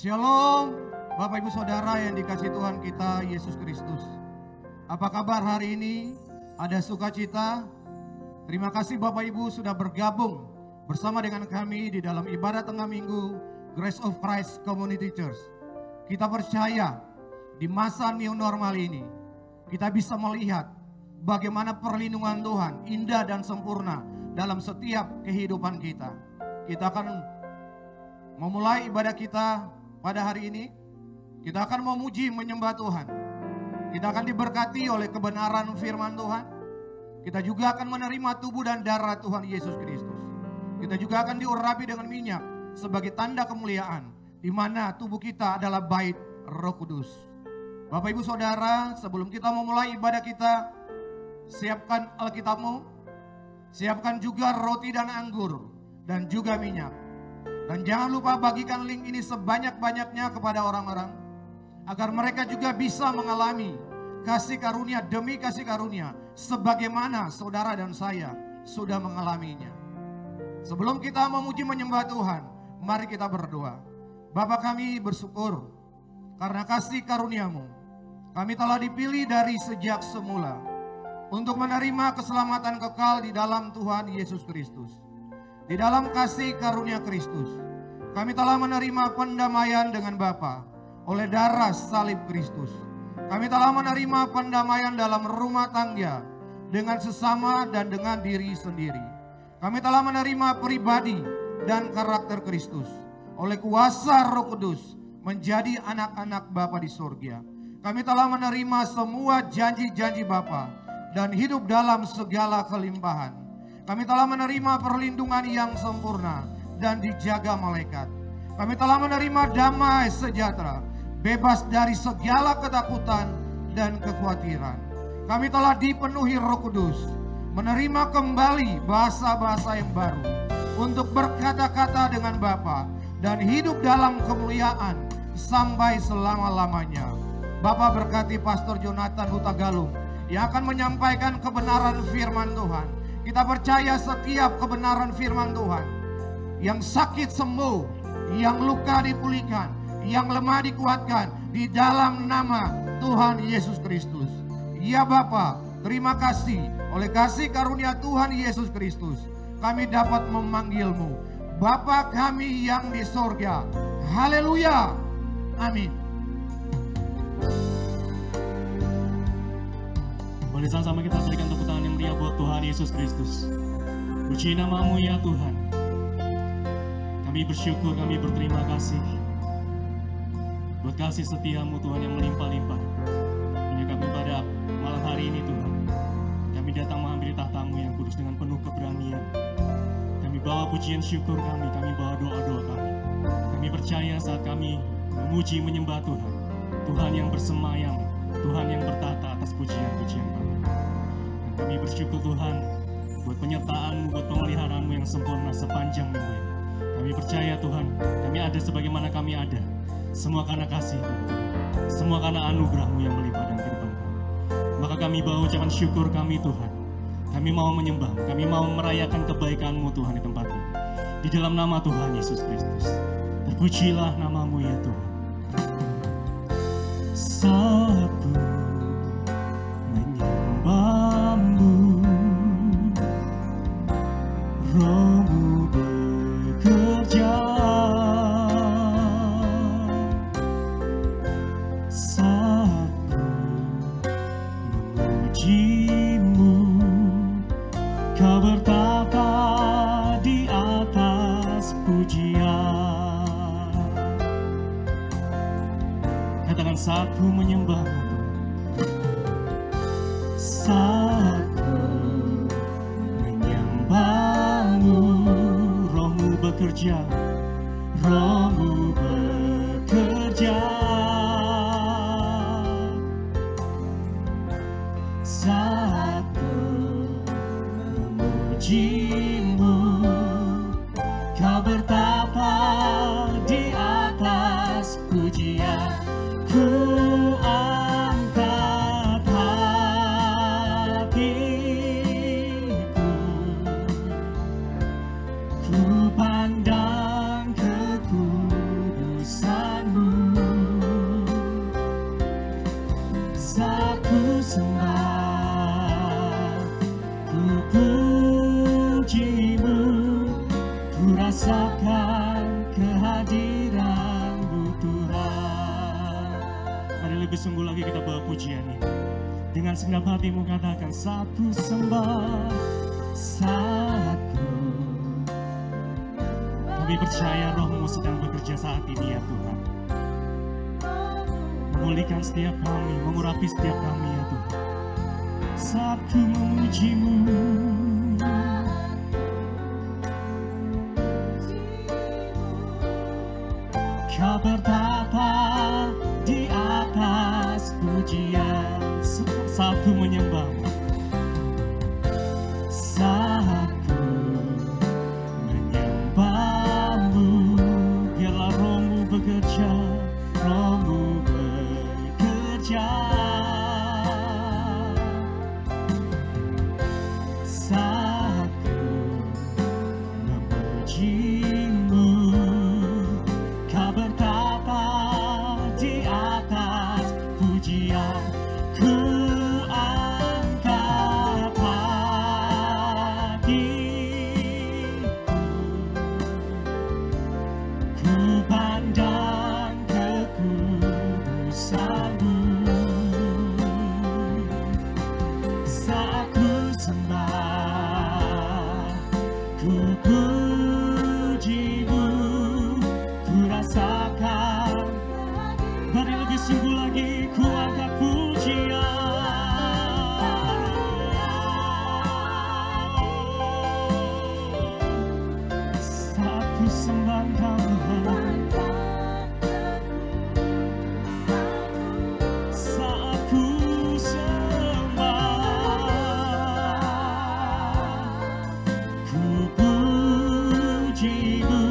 Shalom, Bapak Ibu Saudara yang dikasihi Tuhan kita Yesus Kristus. Apa kabar hari ini? Ada sukacita? Terima kasih Bapak Ibu sudah bergabung bersama dengan kami di dalam ibadah tengah minggu Grace of Christ Community Church. Kita percaya di masa new normal ini kita bisa melihat bagaimana perlindungan Tuhan indah dan sempurna dalam setiap kehidupan kita. Kita akan memulai ibadah kita pada hari ini. Kita akan memuji menyembah Tuhan. Kita akan diberkati oleh kebenaran firman Tuhan. Kita juga akan menerima tubuh dan darah Tuhan Yesus Kristus. Kita juga akan diurapi dengan minyak sebagai tanda kemuliaan, di mana tubuh kita adalah bait Roh Kudus. Bapak Ibu Saudara, sebelum kita memulai ibadah kita, siapkan Alkitabmu, siapkan juga roti dan anggur, dan juga minyak. Dan jangan lupa bagikan link ini sebanyak-banyaknya kepada orang-orang, agar mereka juga bisa mengalami kasih karunia demi kasih karunia, sebagaimana saudara dan saya sudah mengalaminya. Sebelum kita memuji menyembah Tuhan, mari kita berdoa. Bapa kami bersyukur karena kasih karunia-Mu. Kami telah dipilih dari sejak semula untuk menerima keselamatan kekal di dalam Tuhan Yesus Kristus. Di dalam kasih karunia Kristus, kami telah menerima pendamaian dengan Bapa oleh darah salib Kristus. Kami telah menerima pendamaian dalam rumah tangga dengan sesama dan dengan diri sendiri. Kami telah menerima pribadi dan karakter Kristus oleh kuasa Roh Kudus menjadi anak-anak Bapa di surga. Kami telah menerima semua janji-janji Bapa dan hidup dalam segala kelimpahan. Kami telah menerima perlindungan yang sempurna dan dijaga malaikat. Kami telah menerima damai sejahtera, bebas dari segala ketakutan dan kekhawatiran. Kami telah dipenuhi Roh Kudus, menerima kembali bahasa-bahasa yang baru untuk berkata-kata dengan Bapa dan hidup dalam kemuliaan sampai selama-lamanya. Bapa berkati Pastor Jonathan Hutagalung yang akan menyampaikan kebenaran firman Tuhan. Kita percaya setiap kebenaran firman Tuhan, yang sakit sembuh, yang luka dipulihkan, yang lemah dikuatkan di dalam nama Tuhan Yesus Kristus. Ya Bapa, terima kasih oleh kasih karunia Tuhan Yesus Kristus. Kami dapat memanggil-Mu Bapa kami yang di sorga. Haleluya. Amin. Boleh sama-sama kita berikan tepuk tangan yang meriah buat Tuhan Yesus Kristus. Puji nama-Mu ya Tuhan. Kami bersyukur, kami berterima kasih buat kasih setia-Mu Tuhan yang melimpah-limpah. Hanya kami pada malam hari ini Tuhan, kami datang menghampiri tahta-Mu yang kudus dengan penuh keberanian. Kami bawa pujian syukur kami bawa doa-doa kami. Kami percaya saat kami memuji menyembah Tuhan, Tuhan yang bersemayam, Tuhan yang bertata atas pujian-pujian kami. Dan kami bersyukur Tuhan buat penyertaan-Mu, buat pemeliharaan-Mu yang sempurna sepanjang minggu ini. Kami percaya Tuhan, kami ada sebagaimana kami ada. Semua karena kasih-Mu, semua karena anugerah-Mu yang melimpah dalam kehidupan kami. Maka kami bawa ucapan syukur kami Tuhan. Kami mau menyembah, kami mau merayakan kebaikan-Mu Tuhan di tempat ini. Di dalam nama Tuhan Yesus Kristus. Terpujilah nama-Mu ya Tuhan. Saat ku menyembah-Mu, Roh-Mu bekerja. Saat ku memuji-Mu, Kau bertata di atas pujian. Katakan, saat ku menyembah-Mu, saat ku menyembah-Mu, Roh-Mu bekerja, Roh-Mu bekerja. Saat ku memuji-Mu, Kau bertata di atas pujian. Ku angkat hatiku, ku pandang kekudusan-Mu. Saat ku sembah, ku puji-Mu, ku rasakan kehadiran-Mu Tuhan. Mari lebih sungguh lagi kita bawa pujian ini. Dengan segenap hatimu katakan, saat ku sembah, saat ku. Kami percaya Roh-Mu sedang bekerja saat ini ya Tuhan. Memulihkan setiap kami, mengurapi setiap kami ya Tuhan. Saat ku memuji-Mu, Kau bertata di atas pujian. Saat ku menyembah-Mu, saat ku menyembah-Mu, biarlah Roh-Mu bekerja, Roh-Mu bekerja. Saat ku memuji-Mu, Kau bertata di atas pujian. Ku angkat hatiku, ku pandang kekudusan-Mu. Saat ku sembah, ku puji-Mu, ku rasakan. Mari lebih sungguh lagi, ku angkat pujian. Saat ku sembah Tuhan, saat ku sembah, ku puji-Mu,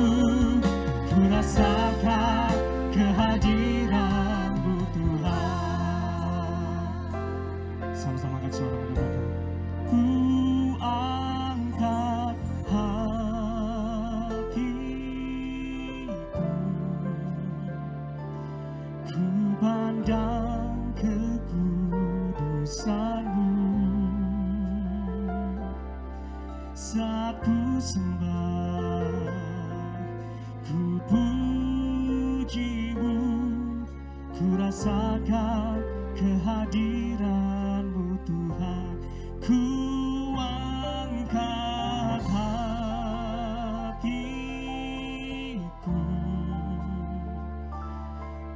ku rasakan kehadiran-Mu Tuhan. Sama-sama angkat suara kita. Ku angkat hatiku, ku pandang kekudusan-Mu. Saat ku sembah, ku puji-Mu, ku rasakan kehadiran-Mu Tuhan. Ku angkat hatiku,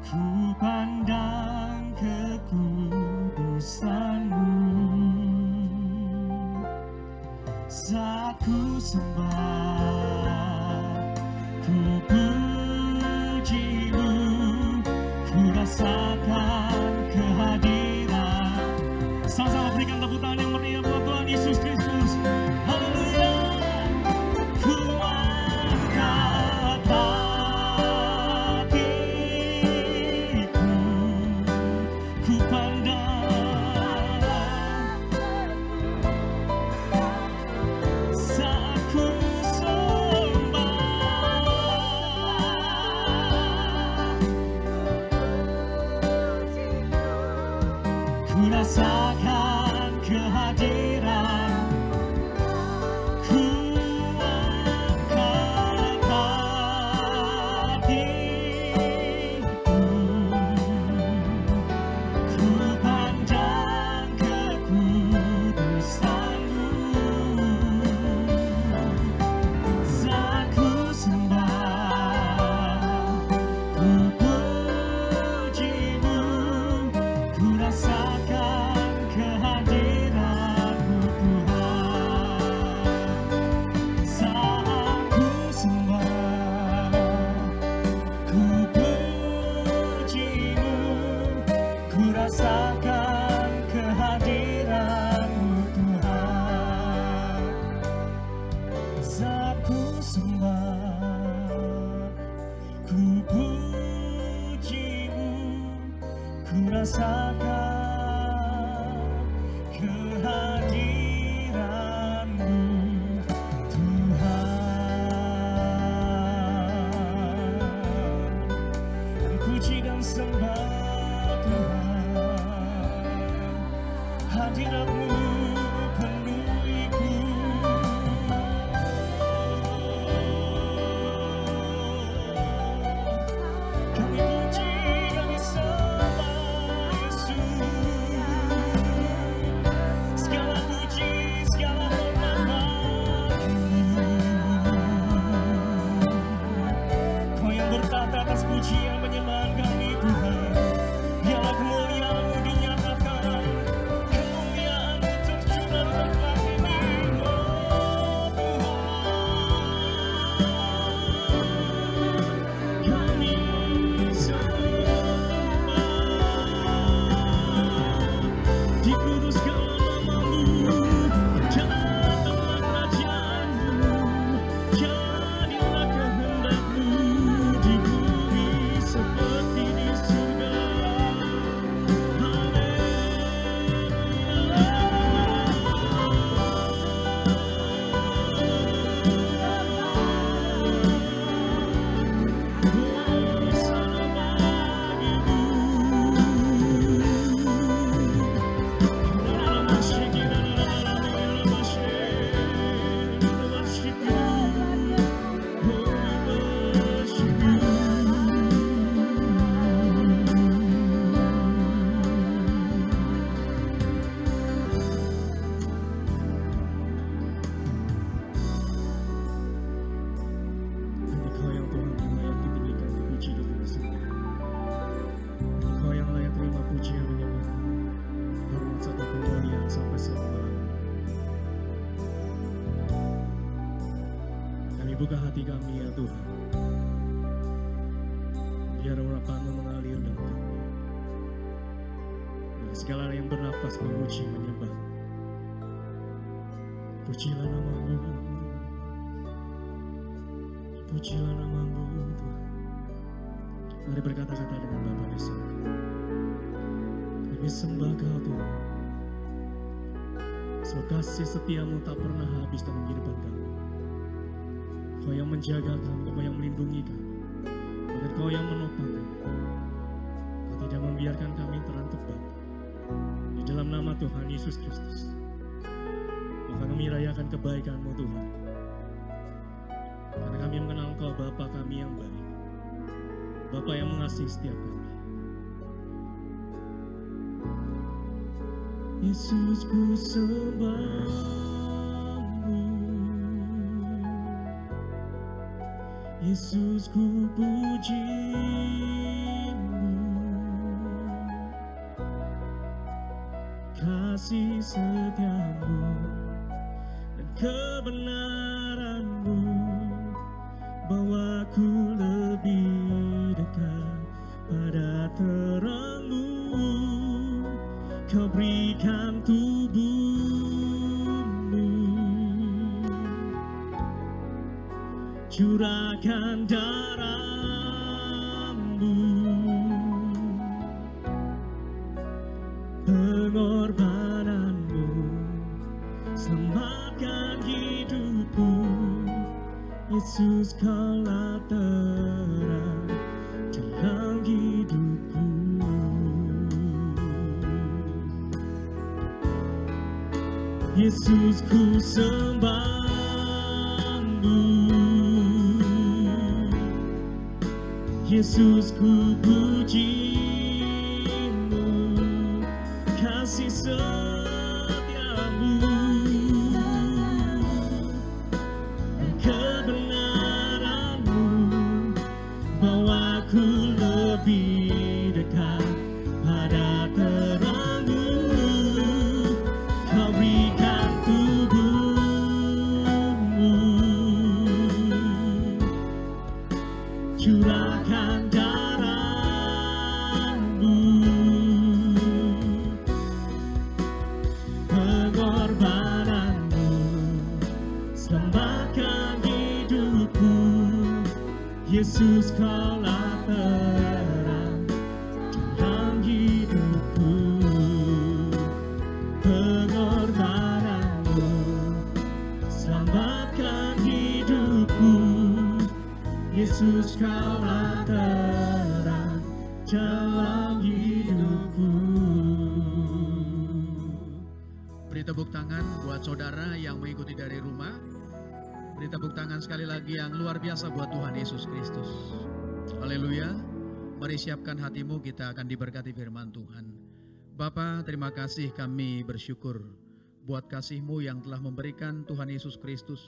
ku pandang kekudusan-Mu. Saat ku sembah, ku puji-Mu, ku rasakan kehadiran. Sama-sama berikan tepuk tangan yang meriah buat Tuhan Yesus Kristus. Haleluya. Ku angkat hatiku, ku pandang rasakan kehadiran. Buka hati kami ya Tuhan, biar urapan-Mu mengalir dalam kami. Dan segala yang bernafas memuji menyembah. Pujilah nama-Mu, pujilah nama-Mu Tuhan. Mari berkata-kata dengan Bapa di surga. Kami sembah Kau Tuhan, sebab kasih setia-Mu tak pernah habis dalam kehidupan kami. Kau yang menjaga kami, Kau yang melindungi kami, bahkan Kau yang menopang kami. Kau tidak membiarkan kami terantep. Di dalam nama Tuhan Yesus Kristus, maka kami rayakan kebaikan-Mu Tuhan, karena kami mengenal Kau Bapa kami yang baik, Bapa yang mengasihi setiap kami. Yesus, ku sembah, Yesus, ku puji-Mu, kasih setia-Mu dan kebenaran-Mu bawaku lebih dekat pada terang-Mu. Kau berikan tubuh-Mu, curahkan darah-Mu, pengorbanan-Mu selamatkan hidupku. Yesus, Kaulah terang dalam hidupku. Yesus ku sembahmu, Yesus ku pujimu, kasih setiamu, kebenaranmu bawaku lebih dekat pada terang-Mu. Kau berikan tubuh-Mu, curahkan darah-Mu, pengorbanan-Mu, selamatkan hidupku. Yesus, Kaulah terang dalam hidupku, pengorbanan-Mu, selamatkan hidupku. Yesus, Kaulah terang dalam hidupku. Beri tepuk tangan buat saudara yang mengikuti dari rumah. Beri tepuk tangan sekali lagi yang luar biasa buat Tuhan Yesus Kristus. Haleluya. Mari siapkan hatimu, kita akan diberkati firman Tuhan. Bapa, terima kasih, kami bersyukur buat kasih-Mu yang telah memberikan Tuhan Yesus Kristus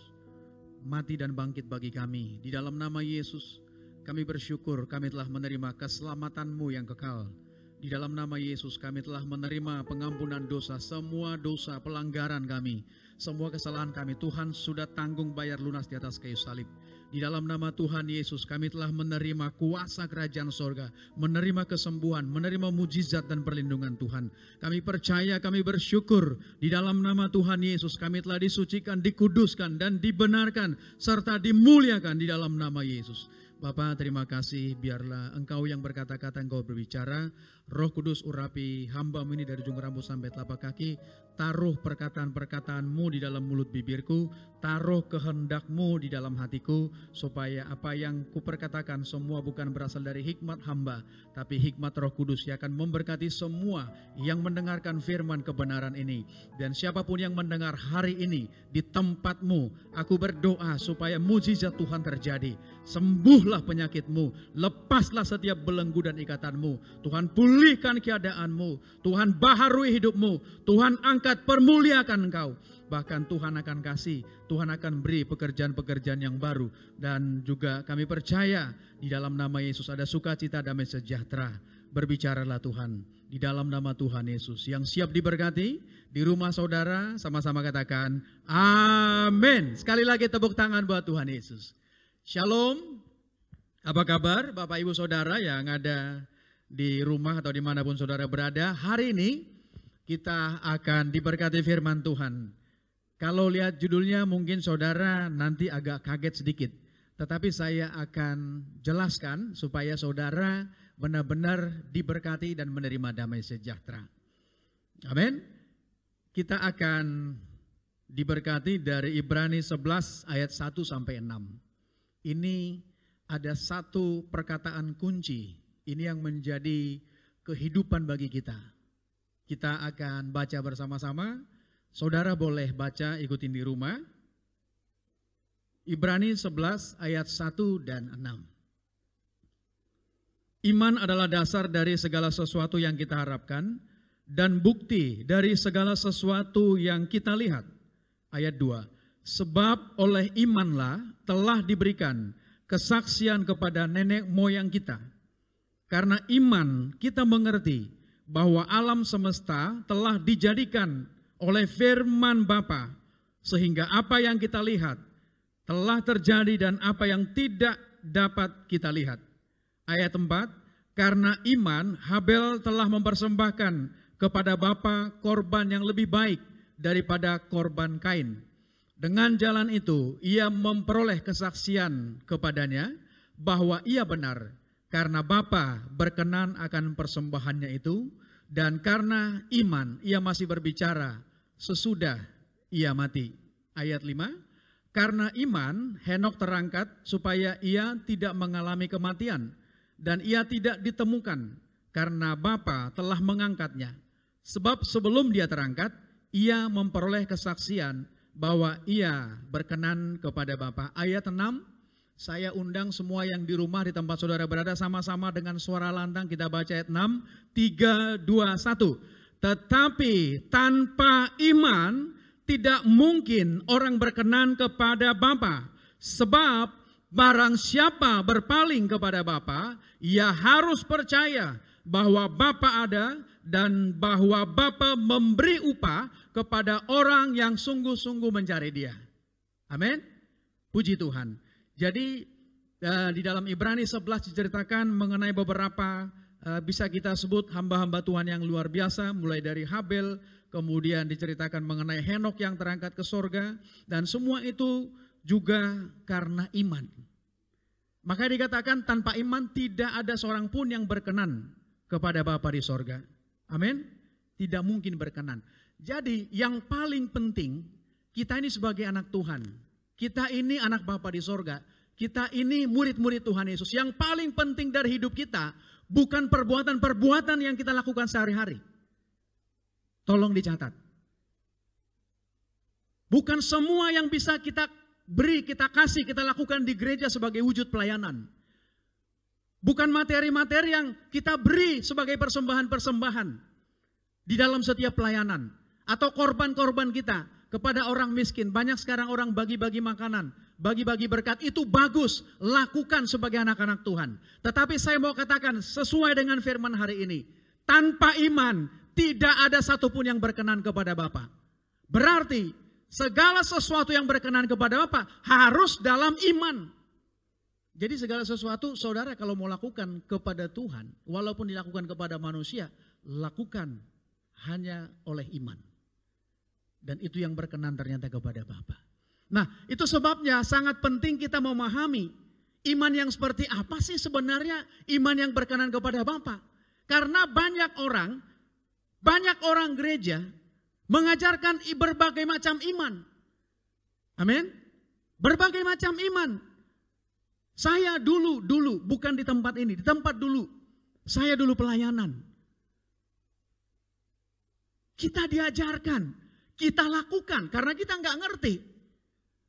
mati dan bangkit bagi kami. Di dalam nama Yesus, kami bersyukur kami telah menerima keselamatan-Mu yang kekal. Di dalam nama Yesus kami telah menerima pengampunan dosa, semua dosa pelanggaran kami, semua kesalahan kami Tuhan sudah tanggung bayar lunas di atas kayu salib. Di dalam nama Tuhan Yesus kami telah menerima kuasa kerajaan sorga, menerima kesembuhan, menerima mujizat dan perlindungan Tuhan. Kami percaya, kami bersyukur di dalam nama Tuhan Yesus kami telah disucikan, dikuduskan dan dibenarkan serta dimuliakan di dalam nama Yesus. Bapa, terima kasih, biarlah Engkau yang berkata-kata, Engkau berbicara. Roh Kudus urapi hamba-Mu ini dari ujung rambut sampai telapak kaki. Taruh perkataan-perkataan-Mu di dalam mulut bibirku, taruh kehendak-Mu di dalam hatiku, supaya apa yang kuperkatakan semua bukan berasal dari hikmat hamba, tapi hikmat Roh Kudus yang akan memberkati semua yang mendengarkan firman kebenaran ini. Dan siapapun yang mendengar hari ini di tempat-Mu, aku berdoa supaya mujizat Tuhan terjadi. Sembuhlah penyakit-Mu, lepaslah setiap belenggu dan ikatan-Mu. Tuhan pulihkan keadaan-Mu, Tuhan baharui hidup-Mu, Tuhan angkat permuliakan Engkau. Bahkan Tuhan akan kasih, Tuhan akan beri pekerjaan-pekerjaan yang baru. Dan juga kami percaya di dalam nama Yesus ada sukacita, damai sejahtera. Berbicaralah Tuhan di dalam nama Tuhan Yesus. Yang siap diberkati di rumah saudara, sama-sama katakan amin. Sekali lagi tepuk tangan buat Tuhan Yesus. Shalom, apa kabar Bapak Ibu Saudara yang ada di rumah atau dimanapun saudara berada. Hari ini kita akan diberkati firman Tuhan. Kalau lihat judulnya mungkin saudara nanti agak kaget sedikit. Tetapi saya akan jelaskan supaya saudara benar-benar diberkati dan menerima damai sejahtera. Amin. Kita akan diberkati dari Ibrani 11 ayat 1 sampai 6. Ini ada satu perkataan kunci, ini yang menjadi kehidupan bagi kita. Kita akan baca bersama-sama, saudara boleh baca ikutin di rumah. Ibrani 11 ayat 1 dan 6. Iman adalah dasar dari segala sesuatu yang kita harapkan dan bukti dari segala sesuatu yang kita lihat. Ayat 2. Sebab oleh imanlah telah diberikan kesaksian kepada nenek moyang kita. Karena iman kita mengerti bahwa alam semesta telah dijadikan oleh firman Bapa, sehingga apa yang kita lihat telah terjadi dan apa yang tidak dapat kita lihat. Ayat 4, karena iman Habel telah mempersembahkan kepada Bapa korban yang lebih baik daripada korban Kain. Dengan jalan itu ia memperoleh kesaksian kepadanya bahwa ia benar karena Bapa berkenan akan persembahannya itu, dan karena iman ia masih berbicara sesudah ia mati. Ayat 5, karena iman Henok terangkat supaya ia tidak mengalami kematian, dan ia tidak ditemukan karena Bapa telah mengangkatnya. Sebab sebelum dia terangkat, ia memperoleh kesaksian bahwa ia berkenan kepada Bapa. Ayat 6, saya undang semua yang di rumah di tempat saudara berada sama-sama dengan suara lantang kita baca ayat 6, 3, 2, 1. Tetapi tanpa iman tidak mungkin orang berkenan kepada Bapa. Sebab barang siapa berpaling kepada Bapa, ia harus percaya bahwa Bapa ada dan bahwa Bapa memberi upah kepada orang yang sungguh-sungguh mencari Dia. Amin. Puji Tuhan. Jadi di dalam Ibrani 11 diceritakan mengenai beberapa bisa kita sebut hamba-hamba Tuhan yang luar biasa, mulai dari Habel, kemudian diceritakan mengenai Henok yang terangkat ke sorga, dan semua itu juga karena iman. Maka dikatakan tanpa iman tidak ada seorang pun yang berkenan kepada Bapa di sorga. Amin. Tidak mungkin berkenan. Jadi yang paling penting, kita ini sebagai anak Tuhan, kita ini anak Bapa di sorga, kita ini murid-murid Tuhan Yesus. Yang paling penting dari hidup kita bukan perbuatan-perbuatan yang kita lakukan sehari-hari. Tolong dicatat. Bukan semua yang bisa kita beri, kita kasih, kita lakukan di gereja sebagai wujud pelayanan. Bukan materi-materi yang kita beri sebagai persembahan-persembahan di dalam setiap pelayanan. Atau korban-korban kita kepada orang miskin. Banyak sekarang orang bagi-bagi makanan, bagi-bagi berkat. Itu bagus, lakukan sebagai anak-anak Tuhan. Tetapi saya mau katakan sesuai dengan firman hari ini. Tanpa iman tidak ada satupun yang berkenan kepada Bapa. Berarti segala sesuatu yang berkenan kepada Bapa harus dalam iman. Jadi segala sesuatu saudara kalau mau lakukan kepada Tuhan, walaupun dilakukan kepada manusia, lakukan hanya oleh iman. Dan itu yang berkenan ternyata kepada Bapa. Nah, itu sebabnya sangat penting kita memahami iman yang seperti apa sih sebenarnya iman yang berkenan kepada Bapa. Karena banyak orang gereja mengajarkan berbagai macam iman. Amin. Berbagai macam iman. Saya dulu bukan di tempat ini, di tempat dulu. Saya dulu pelayanan. Kita diajarkan, kita lakukan karena kita nggak ngerti.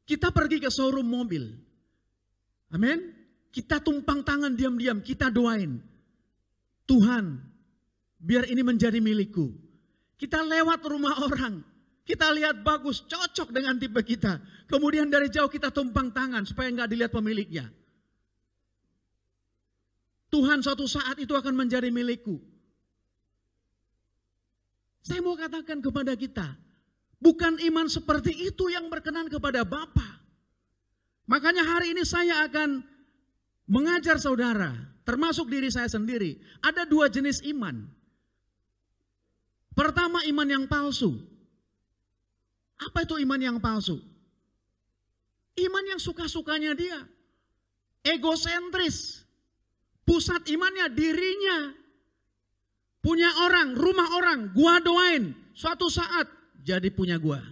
Kita pergi ke showroom mobil. Amin. Kita tumpang tangan diam-diam, kita doain. Tuhan, biar ini menjadi milikku. Kita lewat rumah orang, kita lihat bagus, cocok dengan tipe kita. Kemudian dari jauh kita tumpang tangan supaya nggak dilihat pemiliknya. Tuhan suatu saat itu akan menjadi milikku. Saya mau katakan kepada kita, bukan iman seperti itu yang berkenan kepada Bapa. Makanya hari ini saya akan mengajar saudara, termasuk diri saya sendiri. Ada dua jenis iman. Pertama, iman yang palsu. Apa itu iman yang palsu? Iman yang suka-sukanya dia. Egosentris. Pusat imannya dirinya. Punya orang, rumah orang, gua doain. Suatu saat jadi punya gua.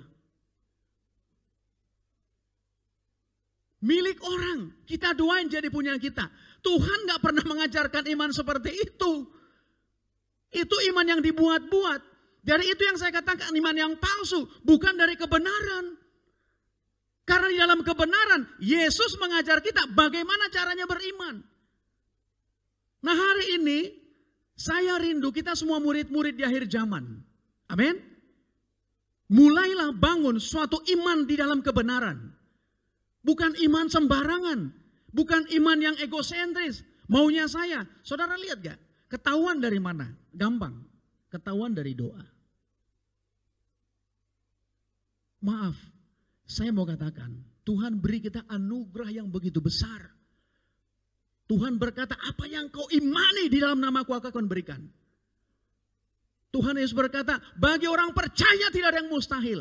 Milik orang, kita doain jadi punya kita. Tuhan gak pernah mengajarkan iman seperti itu. Itu iman yang dibuat-buat. Dari itu yang saya katakan iman yang palsu, bukan dari kebenaran. Karena di dalam kebenaran, Yesus mengajar kita bagaimana caranya beriman. Nah hari ini, saya rindu kita semua murid-murid di akhir zaman. Amin. Mulailah bangun suatu iman di dalam kebenaran. Bukan iman sembarangan. Bukan iman yang egosentris. Maunya saya. Saudara lihat gak? Ketahuan dari mana? Gampang. Ketahuan dari doa. Maaf. Saya mau katakan. Tuhan beri kita anugerah yang begitu besar. Tuhan berkata, apa yang kau imani di dalam namaku aku akan berikan. Tuhan Yesus berkata, bagi orang percaya tidak ada yang mustahil.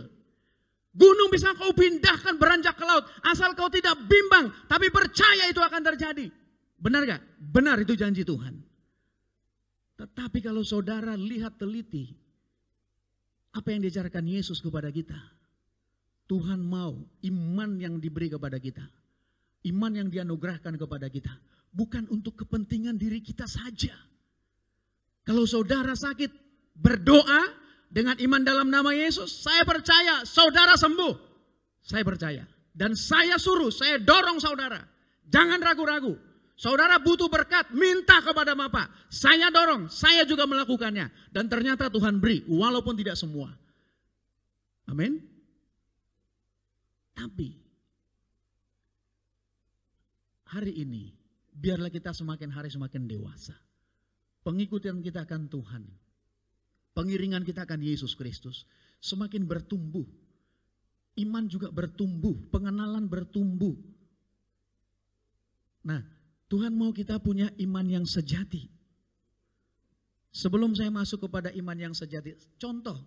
Gunung bisa kau pindahkan beranjak ke laut. Asal kau tidak bimbang, tapi percaya itu akan terjadi. Benar gak? Benar, itu janji Tuhan. Tetapi kalau saudara lihat teliti, apa yang diajarkan Yesus kepada kita. Tuhan mau iman yang diberi kepada kita. Iman yang dianugerahkan kepada kita. Bukan untuk kepentingan diri kita saja. Kalau saudara sakit, berdoa dengan iman dalam nama Yesus, saya percaya saudara sembuh. Saya percaya. Dan saya suruh, saya dorong saudara. Jangan ragu-ragu. Saudara butuh berkat, minta kepada Bapa. Saya dorong, saya juga melakukannya. Dan ternyata Tuhan beri, walaupun tidak semua. Amin. Tapi hari ini, biarlah kita semakin hari semakin dewasa. Pengikutan kita akan Tuhan, pengiringan kita akan Yesus Kristus semakin bertumbuh. Iman juga bertumbuh, pengenalan bertumbuh. Nah, Tuhan mau kita punya iman yang sejati. Sebelum saya masuk kepada iman yang sejati, contoh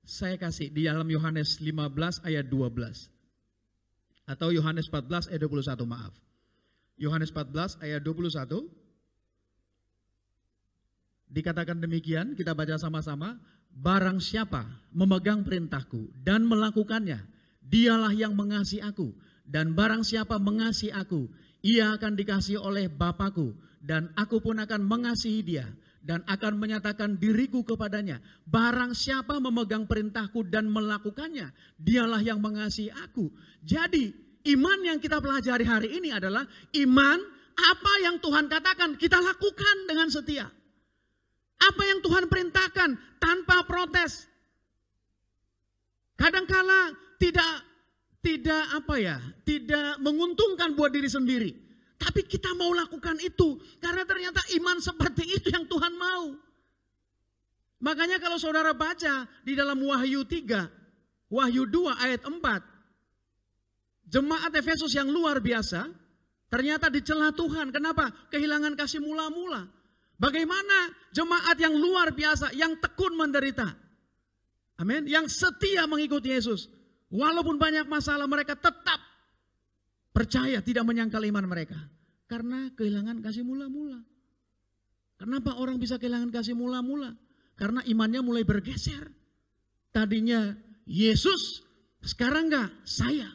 saya kasih di dalam Yohanes 15 ayat 12. Atau Yohanes 14 ayat 21, maaf. Yohanes 14 ayat 21. Dikatakan demikian, kita baca sama-sama. Barang siapa memegang perintahku dan melakukannya, dialah yang mengasihi aku. Dan barang siapa mengasihi aku, ia akan dikasihi oleh Bapa-Ku. Dan aku pun akan mengasihi dia dan akan menyatakan diriku kepadanya. Barang siapa memegang perintahku dan melakukannya, dialah yang mengasihi aku. Jadi iman yang kita pelajari hari ini adalah iman apa yang Tuhan katakan kita lakukan dengan setia. Apa yang Tuhan perintahkan tanpa protes. Kadangkala tidak menguntungkan buat diri sendiri. Tapi kita mau lakukan itu karena ternyata iman seperti itu yang Tuhan mau. Makanya kalau saudara baca di dalam Wahyu 3, Wahyu 2 ayat 4. Jemaat Efesus yang luar biasa ternyata dicela Tuhan. Kenapa? Kehilangan kasih mula-mula. Bagaimana jemaat yang luar biasa, yang tekun menderita. Amin. Yang setia mengikuti Yesus. Walaupun banyak masalah mereka tetap percaya, tidak menyangkal iman mereka. Karena kehilangan kasih mula-mula. Kenapa orang bisa kehilangan kasih mula-mula? Karena imannya mulai bergeser. Tadinya Yesus, sekarang enggak, saya.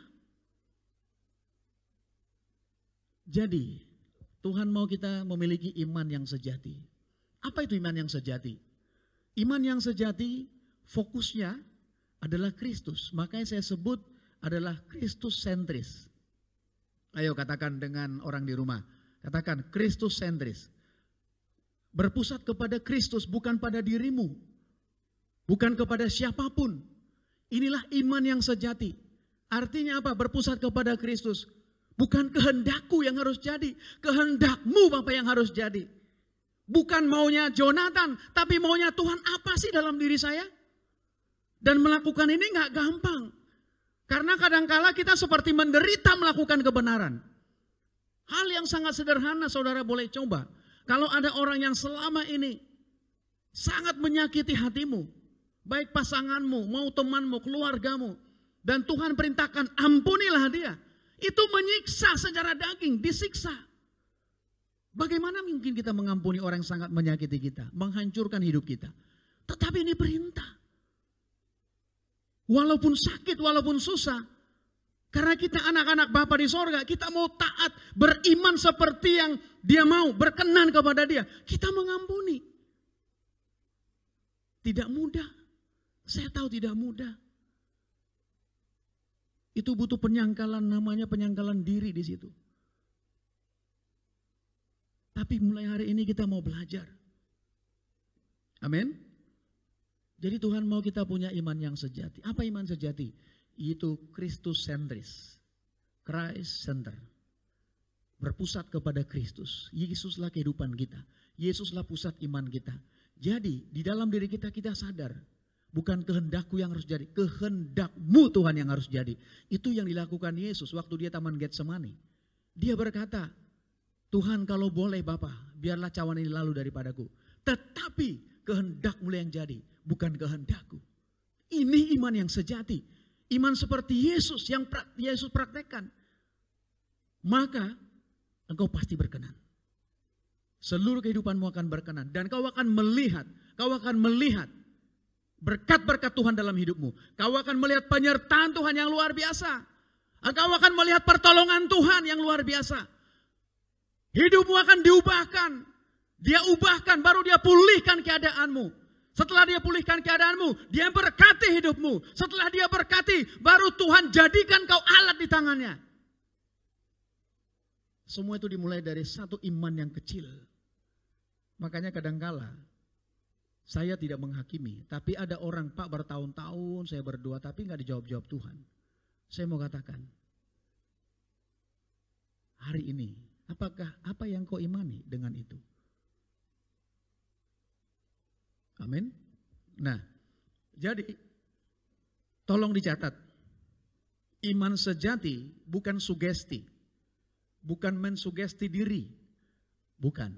Jadi Tuhan mau kita memiliki iman yang sejati. Apa itu iman yang sejati? Iman yang sejati fokusnya adalah Kristus. Makanya saya sebut adalah Kristus sentris. Ayo katakan dengan orang di rumah. Katakan Kristus sentris. Berpusat kepada Kristus, bukan pada dirimu. Bukan kepada siapapun. Inilah iman yang sejati. Artinya apa? Berpusat kepada Kristus. Bukan kehendakku yang harus jadi. Kehendakmu Bapak yang harus jadi. Bukan maunya Jonathan. Tapi maunya Tuhan apa sih dalam diri saya? Dan melakukan ini gak gampang. Karena kadangkala kita seperti menderita melakukan kebenaran. Hal yang sangat sederhana saudara boleh coba. Kalau ada orang yang selama ini sangat menyakiti hatimu. Baik pasanganmu, mau temanmu, keluargamu. Dan Tuhan perintahkan ampunilah dia. Itu menyiksa secara daging, disiksa. Bagaimana mungkin kita mengampuni orang yang sangat menyakiti kita, menghancurkan hidup kita? Tetapi ini perintah. Walaupun sakit, walaupun susah. Karena kita anak-anak Bapa di sorga, kita mau taat, beriman seperti yang dia mau, berkenan kepada dia. Kita mengampuni. Tidak mudah. Saya tahu tidak mudah. Itu butuh penyangkalan, namanya penyangkalan diri di situ. Tapi mulai hari ini kita mau belajar. Amin. Jadi Tuhan mau kita punya iman yang sejati. Apa iman sejati? Itu Kristus sentris. Christ center. Berpusat kepada Kristus. Yesuslah kehidupan kita. Yesuslah pusat iman kita. Jadi di dalam diri kita sadar. Bukan kehendakku yang harus jadi, kehendakmu Tuhan yang harus jadi. Itu yang dilakukan Yesus waktu dia taman Getsemani. Dia berkata, Tuhan kalau boleh Bapa, biarlah cawan ini lalu daripadaku. Tetapi kehendakmu yang jadi, bukan kehendakku. Ini iman yang sejati. Iman seperti Yesus yang Yesus praktekkan. Maka engkau pasti berkenan. Seluruh kehidupanmu akan berkenan. Dan kau akan melihat berkat-berkat Tuhan dalam hidupmu. Kau akan melihat penyertaan Tuhan yang luar biasa. Kau akan melihat pertolongan Tuhan yang luar biasa. Hidupmu akan diubahkan. Dia ubahkan, baru dia pulihkan keadaanmu. Setelah dia pulihkan keadaanmu, dia berkati hidupmu. Setelah dia berkati, baru Tuhan jadikan kau alat di tangannya. Semua itu dimulai dari satu iman yang kecil. Makanya kadangkala saya tidak menghakimi. Tapi ada orang, Pak, bertahun-tahun saya berdoa tapi nggak dijawab-jawab Tuhan. Saya mau katakan, hari ini, apakah apa yang kau imani dengan itu? Amin. Nah, jadi tolong dicatat. Iman sejati bukan sugesti. Bukan mensugesti diri. Bukan.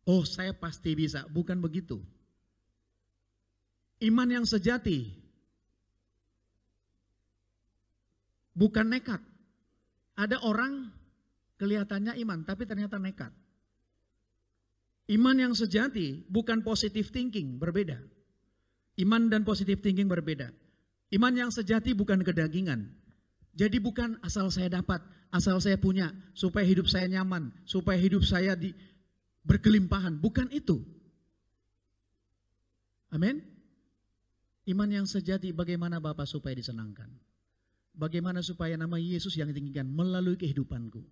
Oh, saya pasti bisa. Bukan begitu. Iman yang sejati bukan nekat. Ada orang kelihatannya iman tapi ternyata nekat. Iman yang sejati bukan positive thinking, berbeda. Iman dan positive thinking berbeda. Iman yang sejati bukan kedagingan. Jadi bukan asal saya dapat, asal saya punya, supaya hidup saya nyaman, supaya hidup saya berkelimpahan. Bukan itu. Amin. Iman yang sejati bagaimana Bapak supaya disenangkan. Bagaimana supaya nama Yesus yang ditinggikan melalui kehidupanku.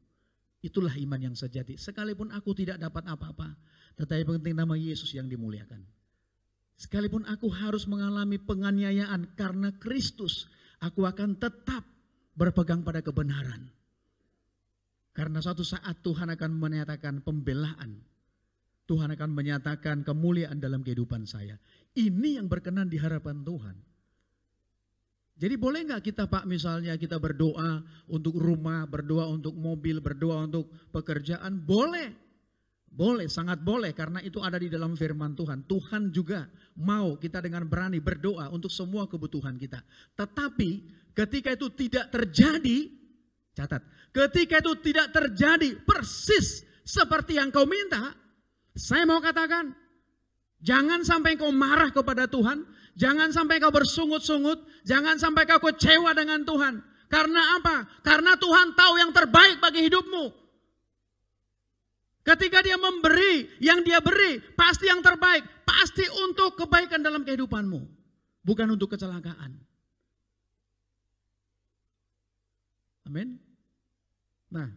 Itulah iman yang sejati. Sekalipun aku tidak dapat apa-apa, tetapi penting nama Yesus yang dimuliakan. Sekalipun aku harus mengalami penganiayaan karena Kristus, aku akan tetap berpegang pada kebenaran. Karena suatu saat Tuhan akan menyatakan pembelaan. Tuhan akan menyatakan kemuliaan dalam kehidupan saya. Ini yang berkenan di hadapan Tuhan. Jadi boleh nggak kita, Pak, misalnya kita berdoa untuk rumah, berdoa untuk mobil, berdoa untuk pekerjaan? Boleh. Boleh, sangat boleh, karena itu ada di dalam firman Tuhan. Tuhan juga mau kita dengan berani berdoa untuk semua kebutuhan kita. Tetapi ketika itu tidak terjadi, catat, ketika itu tidak terjadi persis seperti yang kau minta, saya mau katakan, jangan sampai kau marah kepada Tuhan. Jangan sampai kau bersungut-sungut, jangan sampai kau kecewa dengan Tuhan. Karena apa? Karena Tuhan tahu yang terbaik bagi hidupmu. Ketika dia memberi, yang dia beri pasti yang terbaik. Pasti untuk kebaikan dalam kehidupanmu. Bukan untuk kecelakaan. Amin. Nah,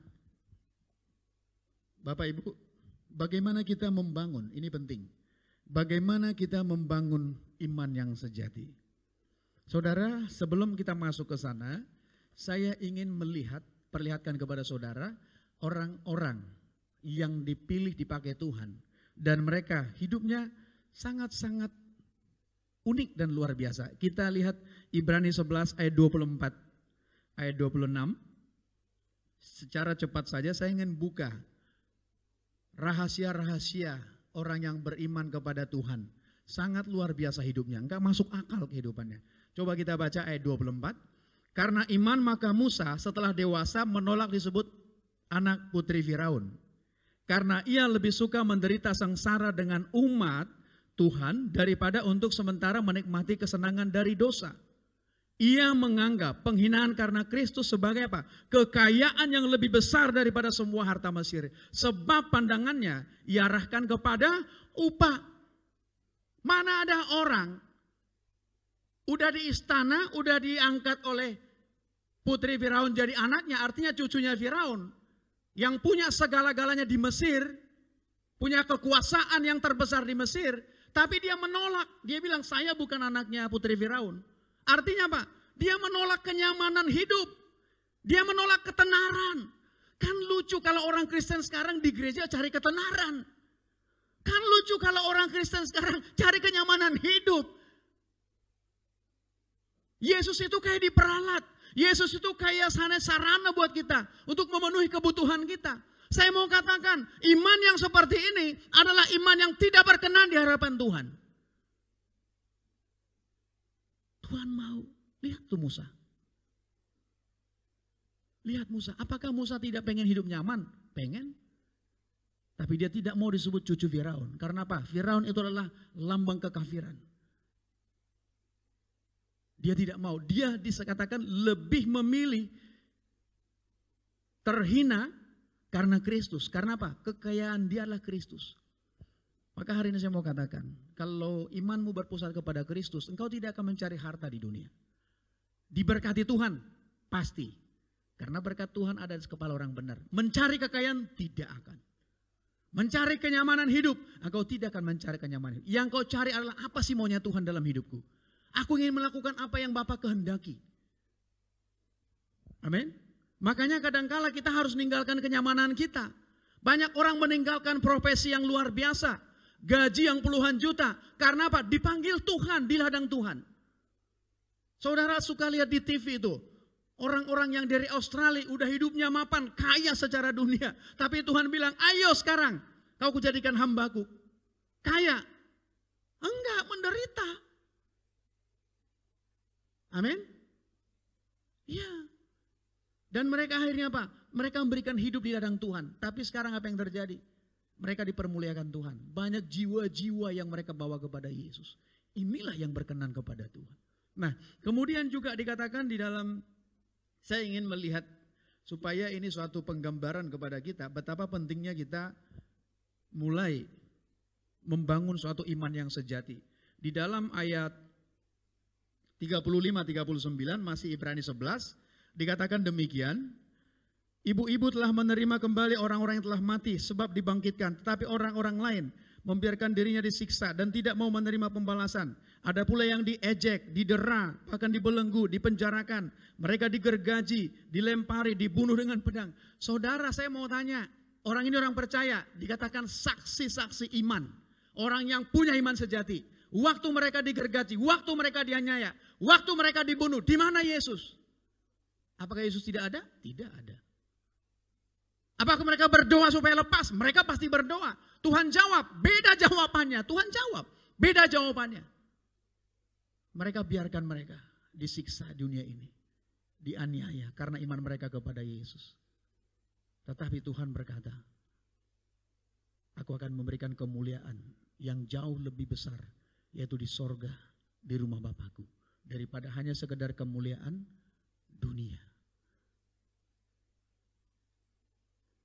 Bapak Ibu, bagaimana kita membangun? Ini penting. Bagaimana kita membangun iman yang sejati? Saudara, sebelum kita masuk ke sana, saya ingin perlihatkan kepada saudara orang-orang yang dipilih dipakai Tuhan. Dan mereka hidupnya sangat-sangat unik dan luar biasa. Kita lihat Ibrani 11 ayat 24, ayat 26. Secara cepat saja saya ingin buka rahasia-rahasia orang yang beriman kepada Tuhan. Sangat luar biasa hidupnya, enggak masuk akal kehidupannya. Coba kita baca ayat 24. Karena iman maka Musa setelah dewasa menolak disebut anak putri Firaun. Karena ia lebih suka menderita sengsara dengan umat Tuhan daripada untuk sementara menikmati kesenangan dari dosa. Ia menganggap penghinaan karena Kristus sebagai apa? Kekayaan yang lebih besar daripada semua harta Mesir. Sebab pandangannya diarahkan kepada upah. Mana ada orang udah di istana, udah diangkat oleh putri Firaun jadi anaknya, artinya cucunya Firaun. Yang punya segala-galanya di Mesir, punya kekuasaan yang terbesar di Mesir. Tapi dia menolak, dia bilang saya bukan anaknya putri Firaun. Artinya apa? Dia menolak kenyamanan hidup. Dia menolak ketenaran. Kan lucu kalau orang Kristen sekarang di gereja cari ketenaran. Kan lucu kalau orang Kristen sekarang cari kenyamanan hidup. Yesus itu kayak diperalat. Yesus itu kayak sarana buat kita untuk memenuhi kebutuhan kita. Saya mau katakan, iman yang seperti ini adalah iman yang tidak berkenan di hadapan Tuhan. Tuhan mau, lihat tuh Musa. Lihat Musa, apakah Musa tidak pengen hidup nyaman? Pengen. Tapi dia tidak mau disebut cucu Firaun. Karena apa? Firaun itu adalah lambang kekafiran. Dia tidak mau, dia dikatakan lebih memilih terhina karena Kristus. Karena apa? Kekayaan dia adalah Kristus. Maka hari ini saya mau katakan, kalau imanmu berpusat kepada Kristus, engkau tidak akan mencari harta di dunia. Diberkati Tuhan, pasti. Karena berkat Tuhan ada di kepala orang benar. Mencari kekayaan, tidak akan. Mencari kenyamanan hidup, engkau tidak akan mencari kenyamanan hidup. Yang kau cari adalah apa sih maunya Tuhan dalam hidupku. Aku ingin melakukan apa yang Bapa kehendaki. Amin. Makanya kadangkala kita harus meninggalkan kenyamanan kita. Banyak orang meninggalkan profesi yang luar biasa. Gaji yang puluhan juta. Karena apa? Dipanggil Tuhan di ladang Tuhan. Saudara suka lihat di TV itu. Orang-orang yang dari Australia udah hidupnya mapan. Kaya secara dunia. Tapi Tuhan bilang, ayo sekarang. Kau kujadikan hambaku. Kaya. Enggak, menderita. Amin. Iya. Dan mereka akhirnya apa? Mereka memberikan hidup di ladang Tuhan. Tapi sekarang apa yang terjadi? Mereka dipermuliakan Tuhan. Banyak jiwa-jiwa yang mereka bawa kepada Yesus. Inilah yang berkenan kepada Tuhan. Nah, kemudian juga dikatakan di dalam, saya ingin melihat supaya ini suatu penggambaran kepada kita betapa pentingnya kita mulai membangun suatu iman yang sejati. Di dalam ayat 35-39 masih Ibrani 11 dikatakan demikian. Ibu-ibu telah menerima kembali orang-orang yang telah mati sebab dibangkitkan. Tetapi orang-orang lain membiarkan dirinya disiksa dan tidak mau menerima pembalasan. Ada pula yang diejek, didera, bahkan dibelenggu, dipenjarakan. Mereka digergaji, dilempari, dibunuh dengan pedang. Saudara, saya mau tanya, orang ini orang percaya, dikatakan saksi-saksi iman. Orang yang punya iman sejati. Waktu mereka digergaji, waktu mereka dianiaya, waktu mereka dibunuh, di mana Yesus? Apakah Yesus tidak ada? Tidak ada. Apakah mereka berdoa supaya lepas? Mereka pasti berdoa. Tuhan jawab, beda jawabannya. Tuhan jawab, beda jawabannya. Mereka biarkan mereka disiksa dunia ini. Dianiaya karena iman mereka kepada Yesus. Tetapi Tuhan berkata, aku akan memberikan kemuliaan yang jauh lebih besar. Yaitu di sorga, di rumah Bapakku. Daripada hanya sekedar kemuliaan dunia.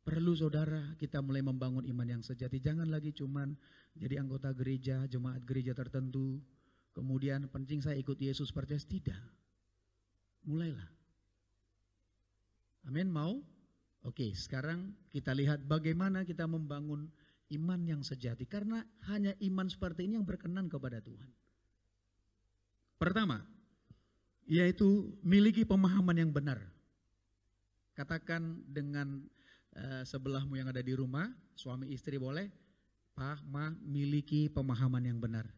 Perlu saudara kita mulai membangun iman yang sejati. Jangan lagi cuman jadi anggota gereja, jemaat gereja tertentu. Kemudian penting saya ikut Yesus percaya. Tidak. Mulailah. Amin, mau? Oke, sekarang kita lihat bagaimana kita membangun iman yang sejati. Karena hanya iman seperti ini yang berkenan kepada Tuhan. Pertama, yaitu miliki pemahaman yang benar. Katakan dengan sebelahmu yang ada di rumah, suami istri boleh, miliki pemahaman yang benar.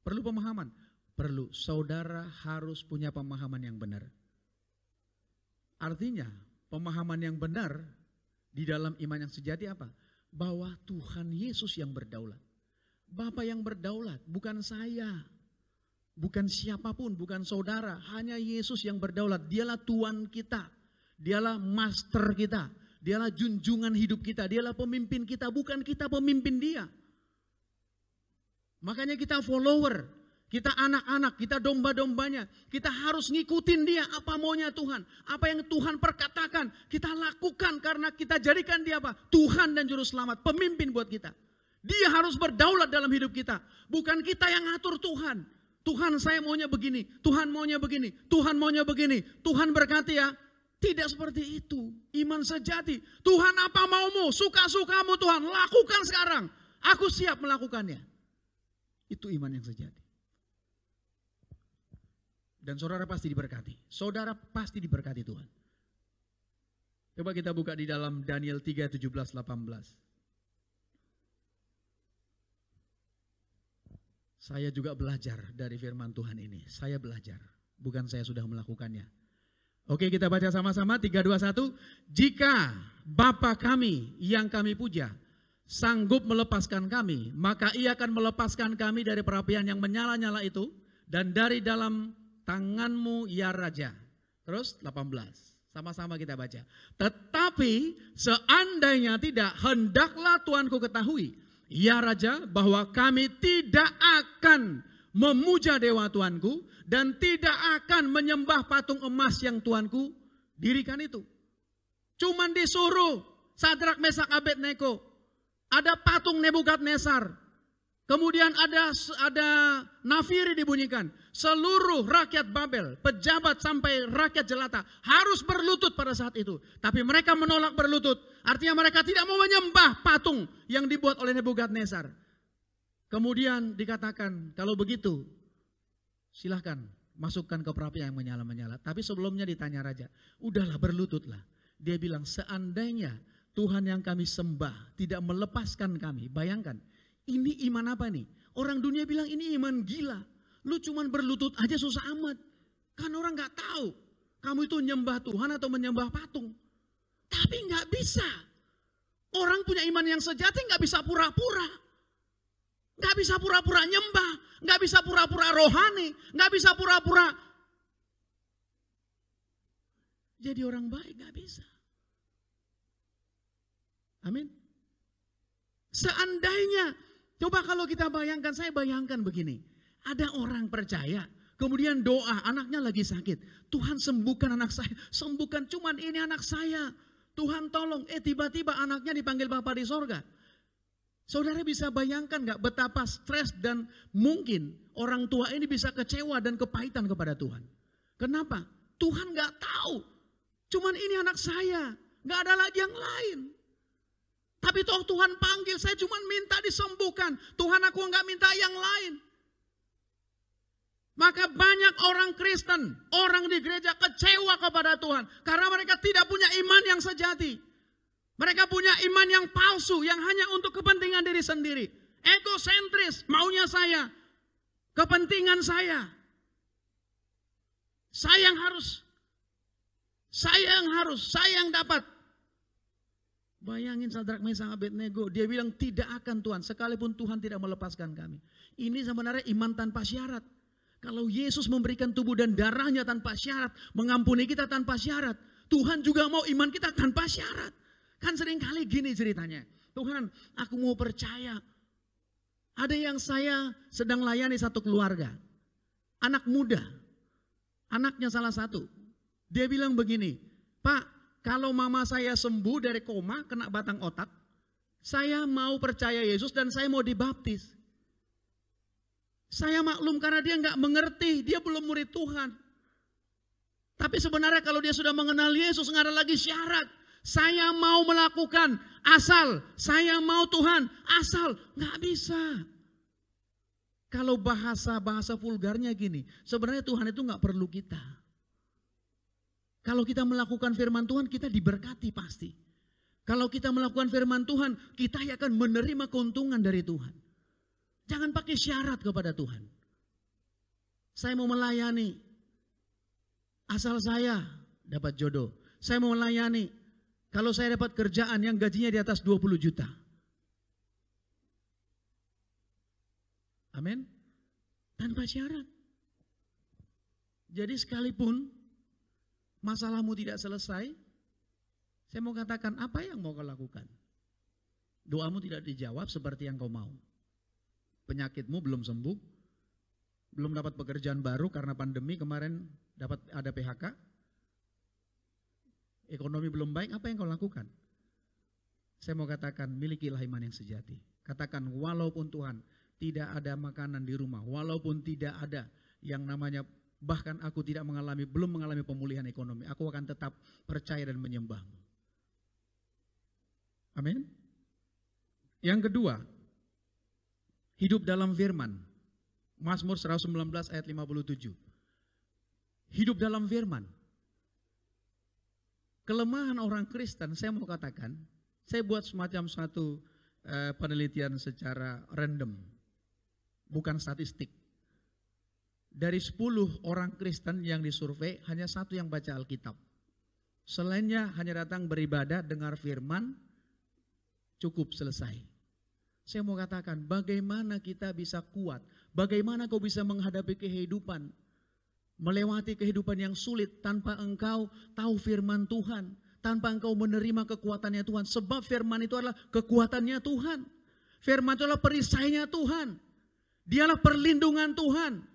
Perlu pemahaman? Perlu. Saudara harus punya pemahaman yang benar. Artinya, pemahaman yang benar di dalam iman yang sejati apa? Bahwa Tuhan Yesus yang berdaulat. Bapa yang berdaulat, bukan saya. Bukan siapapun, bukan saudara. Hanya Yesus yang berdaulat. Dialah Tuhan kita. Dialah master kita. Dialah junjungan hidup kita, dialah pemimpin kita, bukan kita pemimpin dia. Makanya kita follower, kita anak-anak, kita domba-dombanya. Kita harus ngikutin dia, apa maunya Tuhan. Apa yang Tuhan perkatakan, kita lakukan karena kita jadikan dia apa? Tuhan dan Juru Selamat, pemimpin buat kita. Dia harus berdaulat dalam hidup kita. Bukan kita yang ngatur Tuhan. Tuhan saya maunya begini, Tuhan maunya begini, Tuhan maunya begini. Tuhan berkati ya. Tidak seperti itu. Iman sejati. Tuhan apa maumu? Suka-sukamu Tuhan. Lakukan sekarang. Aku siap melakukannya. Itu iman yang sejati. Dan saudara pasti diberkati. Saudara pasti diberkati Tuhan. Coba kita buka di dalam Daniel 3, 17, 18. Saya juga belajar dari firman Tuhan ini. Saya belajar. Bukan saya sudah melakukannya. Oke, kita baca sama-sama 3, 2, 1. Jika Bapa kami yang kami puja sanggup melepaskan kami, maka ia akan melepaskan kami dari perapian yang menyala-nyala itu dan dari dalam tanganmu ya Raja. Terus 18. Sama-sama kita baca. Tetapi seandainya tidak, hendaklah Tuanku ketahui, ya Raja, bahwa kami tidak akan memuja dewa Tuanku dan tidak akan menyembah patung emas yang Tuanku dirikan itu. Cuman disuruh Sadrak, Mesak, Abednego. Ada patung Nebukadnezar. Kemudian ada nafiri dibunyikan. Seluruh rakyat Babel, pejabat sampai rakyat jelata harus berlutut pada saat itu. Tapi mereka menolak berlutut. Artinya mereka tidak mau menyembah patung yang dibuat oleh Nebukadnezar. Kemudian dikatakan, kalau begitu silahkan masukkan ke perapi yang menyala-menyala. Tapi sebelumnya ditanya raja, udahlah berlututlah. Dia bilang, seandainya Tuhan yang kami sembah tidak melepaskan kami. Bayangkan, ini iman apa nih? Orang dunia bilang ini iman gila. Lu cuman berlutut aja susah amat. Kan orang gak tahu kamu itu nyembah Tuhan atau menyembah patung. Tapi gak bisa. Orang punya iman yang sejati gak bisa pura-pura. Gak bisa pura-pura nyembah. Gak bisa pura-pura rohani. Gak bisa pura-pura jadi orang baik. Gak bisa. Amin. Seandainya, coba kalau kita bayangkan, saya bayangkan begini. Ada orang percaya, kemudian doa, anaknya lagi sakit. Tuhan sembuhkan anak saya, sembuhkan, cuman ini anak saya. Tuhan tolong, tiba-tiba anaknya dipanggil Bapa di sorga. Saudara bisa bayangkan gak betapa stres dan mungkin orang tua ini bisa kecewa dan kepahitan kepada Tuhan. Kenapa? Tuhan gak tahu, cuman ini anak saya, gak ada lagi yang lain. Tapi toh Tuhan panggil, saya cuma minta disembuhkan. Tuhan, aku enggak minta yang lain. Maka banyak orang Kristen, orang di gereja kecewa kepada Tuhan. Karena mereka tidak punya iman yang sejati. Mereka punya iman yang palsu, yang hanya untuk kepentingan diri sendiri. Egosentris, maunya saya. Kepentingan saya. Saya yang harus. Saya yang dapat. Bayangin Sadrak, Mesak, Abednego, dia bilang tidak akan Tuhan, sekalipun Tuhan tidak melepaskan kami. Ini sebenarnya iman tanpa syarat. Kalau Yesus memberikan tubuh dan darahnya tanpa syarat, mengampuni kita tanpa syarat, Tuhan juga mau iman kita tanpa syarat. Kan sering kali gini ceritanya, Tuhan aku mau percaya. Ada yang saya sedang layani satu keluarga, anak muda, anaknya salah satu. Dia bilang begini, Pak, kalau mama saya sembuh dari koma, kena batang otak, saya mau percaya Yesus dan saya mau dibaptis. Saya maklum karena dia nggak mengerti, dia belum murid Tuhan. Tapi sebenarnya kalau dia sudah mengenal Yesus, nggak ada lagi syarat. Saya mau melakukan asal, saya mau Tuhan asal, nggak bisa. Kalau bahasa vulgarnya gini, sebenarnya Tuhan itu nggak perlu kita. Kalau kita melakukan firman Tuhan, kita diberkati pasti. Kalau kita melakukan firman Tuhan, kita akan menerima keuntungan dari Tuhan. Jangan pakai syarat kepada Tuhan. Saya mau melayani, asal saya dapat jodoh. Saya mau melayani, kalau saya dapat kerjaan yang gajinya di atas 20 juta. Amin. Tanpa syarat. Jadi sekalipun masalahmu tidak selesai, saya mau katakan apa yang mau kau lakukan? Doamu tidak dijawab seperti yang kau mau. Penyakitmu belum sembuh, belum dapat pekerjaan baru karena pandemi kemarin ada PHK. Ekonomi belum baik, apa yang kau lakukan? Saya mau katakan, milikilah iman yang sejati. Katakan, walaupun Tuhan tidak ada makanan di rumah, walaupun tidak ada yang namanya, bahkan aku belum mengalami pemulihan ekonomi, aku akan tetap percaya dan menyembahmu. Amin. Yang kedua, hidup dalam firman. Mazmur 119 ayat 57. Hidup dalam firman. Kelemahan orang Kristen, saya mau katakan, saya buat semacam satu penelitian secara random, bukan statistik. Dari 10 orang Kristen yang disurvei, hanya 1 yang baca Alkitab. Selainnya hanya datang beribadah, dengar firman, cukup selesai. Saya mau katakan, bagaimana kita bisa kuat, bagaimana kau bisa menghadapi kehidupan, melewati kehidupan yang sulit tanpa engkau tahu firman Tuhan, tanpa engkau menerima kekuatannya Tuhan. Sebab firman itu adalah kekuatannya Tuhan. Firman itu adalah perisainya Tuhan. Dialah perlindungan Tuhan.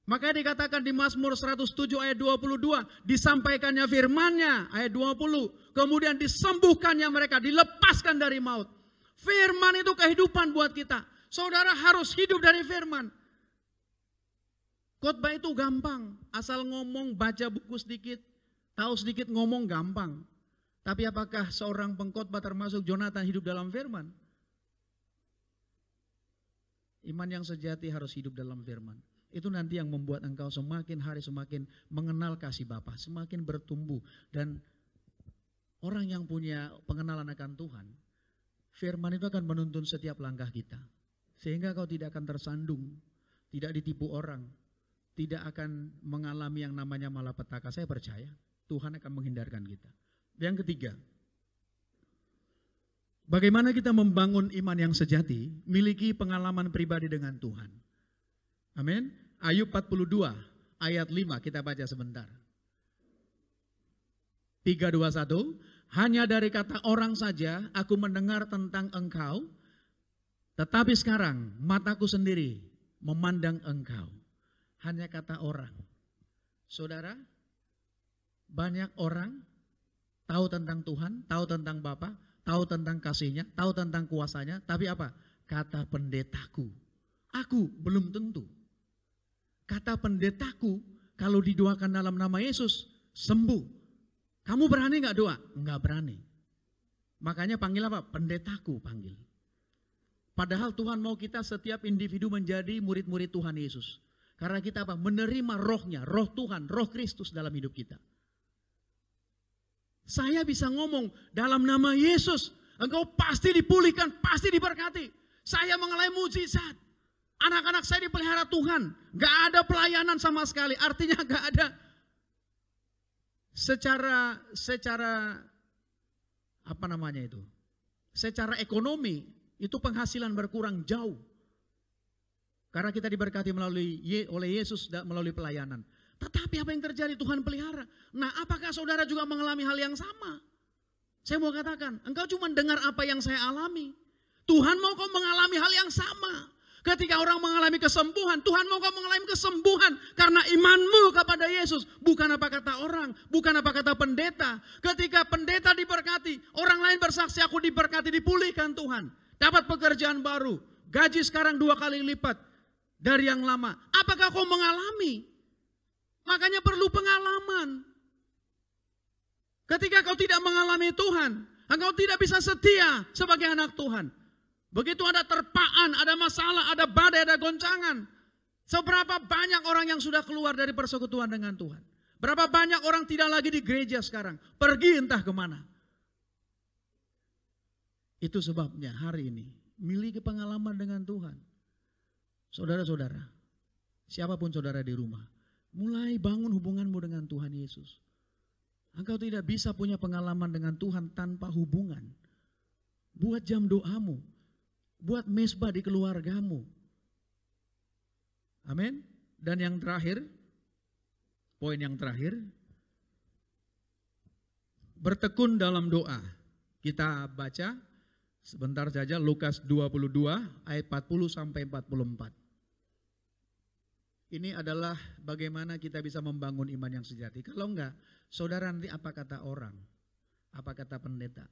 Makanya dikatakan di Mazmur 107 ayat 22, disampaikannya firman-Nya ayat 20, kemudian disembuhkannya mereka, dilepaskan dari maut. Firman itu kehidupan buat kita. Saudara harus hidup dari firman. Khotbah itu gampang, asal ngomong, baca buku sedikit, tahu sedikit ngomong gampang. Tapi apakah seorang pengkhotbah termasuk Jonathan hidup dalam firman? Iman yang sejati harus hidup dalam firman. Itu nanti yang membuat engkau semakin hari semakin mengenal kasih Bapa, semakin bertumbuh. Dan orang yang punya pengenalan akan Tuhan, firman itu akan menuntun setiap langkah kita. Sehingga kau tidak akan tersandung, tidak ditipu orang, tidak akan mengalami yang namanya malapetaka. Saya percaya Tuhan akan menghindarkan kita. Yang ketiga, bagaimana kita membangun iman yang sejati, miliki pengalaman pribadi dengan Tuhan. Amin. Ayub 42 ayat 5 kita baca sebentar. 3:2:1, hanya dari kata orang saja aku mendengar tentang engkau, tetapi sekarang mataku sendiri memandang engkau. Hanya kata orang. Saudara, banyak orang tahu tentang Tuhan, tahu tentang Bapa, tahu tentang kasih-Nya, tahu tentang kuasanya, tapi apa? Kata pendetaku. Aku belum tentu. Kata pendetaku, kalau didoakan dalam nama Yesus, sembuh. Kamu berani gak doa? Enggak berani. Makanya panggil apa? Pendetaku panggil. Padahal Tuhan mau kita setiap individu menjadi murid-murid Tuhan Yesus. Karena kita apa? Menerima rohnya, roh Tuhan, roh Kristus dalam hidup kita. Saya bisa ngomong dalam nama Yesus, engkau pasti dipulihkan, pasti diberkati. Saya mengalami mujizat. Anak-anak saya dipelihara Tuhan, gak ada pelayanan sama sekali. Artinya gak ada secara apa namanya itu? Secara ekonomi itu penghasilan berkurang jauh. Karena kita diberkati oleh Yesus melalui pelayanan. Tetapi apa yang terjadi? Tuhan pelihara. Nah, apakah saudara juga mengalami hal yang sama? Saya mau katakan, engkau cuma dengar apa yang saya alami. Tuhan mau kau mengalami hal yang sama. Ketika orang mengalami kesembuhan, Tuhan mau kau mengalami kesembuhan karena imanmu kepada Yesus. Bukan apa kata orang, bukan apa kata pendeta. Ketika pendeta diberkati, orang lain bersaksi aku diberkati, dipulihkan Tuhan. Dapat pekerjaan baru, gaji sekarang 2 kali lipat dari yang lama. Apakah kau mengalami? Makanya perlu pengalaman. Ketika kau tidak mengalami Tuhan, engkau tidak bisa setia sebagai anak Tuhan. Begitu ada terpaan, ada masalah, ada badai, ada goncangan. Seberapa banyak orang yang sudah keluar dari persekutuan dengan Tuhan. Berapa banyak orang tidak lagi di gereja sekarang. Pergi entah kemana. Itu sebabnya hari ini miliki pengalaman dengan Tuhan. Saudara-saudara, siapapun saudara di rumah, mulai bangun hubunganmu dengan Tuhan Yesus. Engkau tidak bisa punya pengalaman dengan Tuhan tanpa hubungan. Buat jam doamu. Buat mesbah di keluargamu. Amin. Dan yang terakhir, poin yang terakhir, bertekun dalam doa. Kita baca sebentar saja Lukas 22 ayat 40 sampai 44. Ini adalah bagaimana kita bisa membangun iman yang sejati. Kalau enggak, saudara nanti apa kata orang? Apa kata pendeta?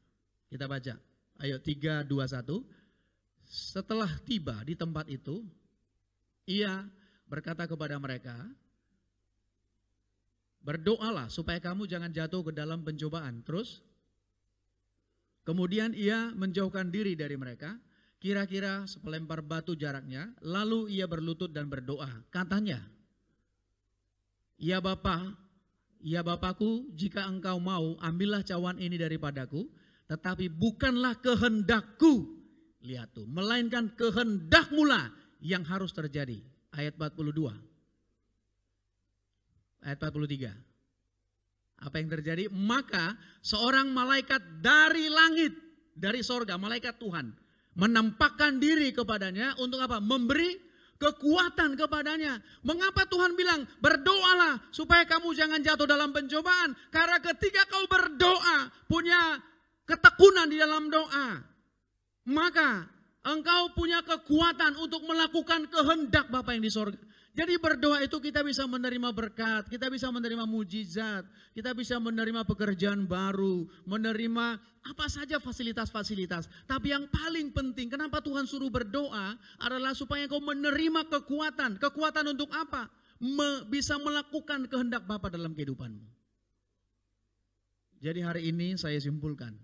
Kita baca. Ayo 3, 2, 1. Setelah tiba di tempat itu, ia berkata kepada mereka, berdoalah supaya kamu jangan jatuh ke dalam pencobaan. Terus, kemudian ia menjauhkan diri dari mereka, kira-kira sepelempar batu jaraknya, lalu ia berlutut dan berdoa. Katanya, ya Bapakku, jika engkau mau, ambillah cawan ini daripadaku, tetapi bukanlah kehendakku. Lihat tuh, melainkan kehendak-Mu lah yang harus terjadi. Ayat 42. Ayat 43. Apa yang terjadi? Maka seorang malaikat dari langit, dari sorga, malaikat Tuhan, menampakkan diri kepadanya untuk apa? Memberi kekuatan kepadanya. Mengapa Tuhan bilang berdoalah supaya kamu jangan jatuh dalam pencobaan? Karena ketika kau berdoa, punya ketekunan di dalam doa, maka engkau punya kekuatan untuk melakukan kehendak Bapa yang di sorga. Jadi berdoa itu kita bisa menerima berkat, kita bisa menerima mujizat, kita bisa menerima pekerjaan baru, menerima apa saja fasilitas-fasilitas. Tapi yang paling penting, kenapa Tuhan suruh berdoa adalah supaya kau menerima kekuatan. Kekuatan untuk apa? Bisa melakukan kehendak Bapa dalam kehidupanmu. Jadi hari ini saya simpulkan,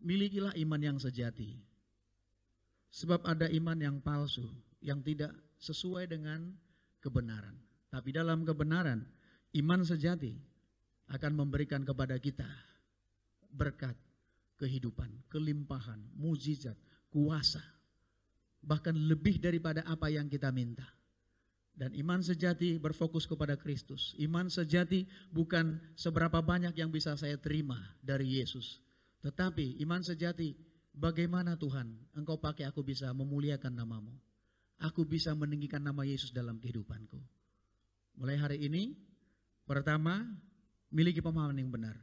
milikilah iman yang sejati. Sebab ada iman yang palsu, yang tidak sesuai dengan kebenaran. Tapi dalam kebenaran, iman sejati akan memberikan kepada kita berkat, kehidupan, kelimpahan, mujizat, kuasa. Bahkan lebih daripada apa yang kita minta. Dan iman sejati berfokus kepada Kristus. Iman sejati bukan seberapa banyak yang bisa saya terima dari Yesus. Tetapi iman sejati, bagaimana Tuhan Engkau pakai aku bisa memuliakan nama-Mu. Aku bisa meninggikan nama Yesus dalam kehidupanku. Mulai hari ini, pertama, miliki pemahaman yang benar.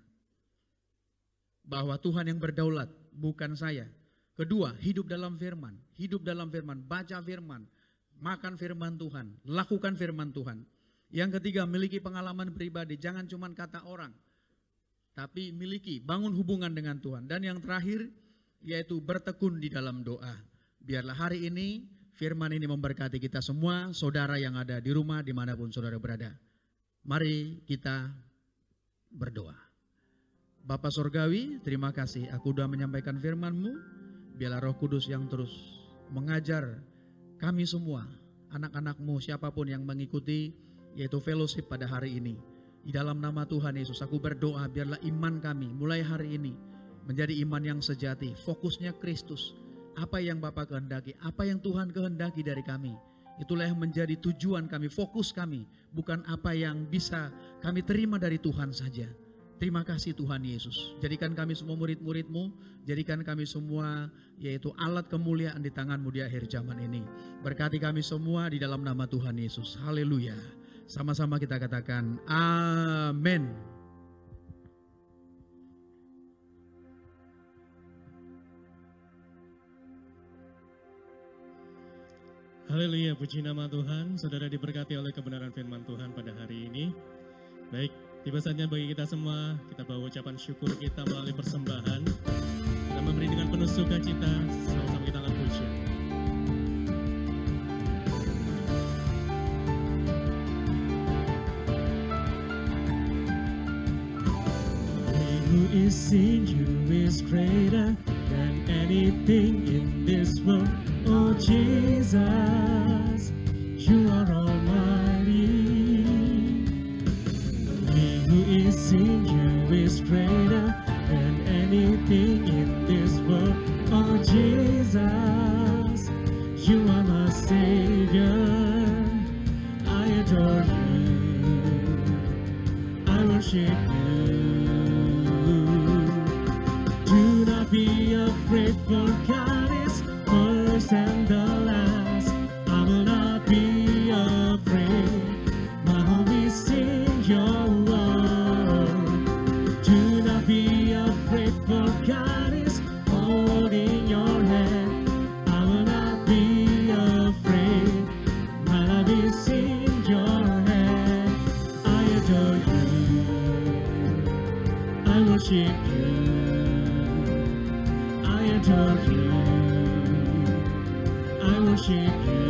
Bahwa Tuhan yang berdaulat, bukan saya. Kedua, hidup dalam firman. Hidup dalam firman, baca firman, makan firman Tuhan, lakukan firman Tuhan. Yang ketiga, miliki pengalaman pribadi. Jangan cuma kata orang, tapi miliki, bangun hubungan dengan Tuhan. Dan yang terakhir, yaitu bertekun di dalam doa. Biarlah hari ini firman ini memberkati kita semua, saudara yang ada di rumah, dimanapun saudara berada. Mari kita berdoa. Bapa Surgawi, terima kasih aku sudah menyampaikan firman-Mu. Biarlah Roh Kudus yang terus mengajar kami semua, anak-anak-Mu, siapapun yang mengikuti, yaitu fellowship pada hari ini. Di dalam nama Tuhan Yesus, aku berdoa biarlah iman kami mulai hari ini menjadi iman yang sejati, fokusnya Kristus. Apa yang Bapa kehendaki, apa yang Tuhan kehendaki dari kami, itulah yang menjadi tujuan kami, fokus kami, bukan apa yang bisa kami terima dari Tuhan saja. Terima kasih Tuhan Yesus, jadikan kami semua murid-murid-Mu, jadikan kami semua yaitu alat kemuliaan di tangan-Mu di akhir zaman ini. Berkati kami semua di dalam nama Tuhan Yesus, haleluya. Sama-sama kita katakan amin. Haleluya, puji nama Tuhan. Saudara diberkati oleh kebenaran firman Tuhan pada hari ini. Baik, tiba saatnya bagi kita semua, kita bawa ucapan syukur kita melalui persembahan. Kita memberi dengan penuh sukacita, sama-sama kita akan puji. He who is in you is greater than anything in this world. Oh Jesus, you are almighty. He who is in you is greater than anything in this world. Oh Jesus, you are my Savior. I adore you, I worship you. Do not be afraid, for God is first and the last. I will not be afraid. My home is in your word. Do not be afraid, for God is holding your hand. I will not be afraid. My love is in your hand. I adore you, I worship you, I adore you, I worship you.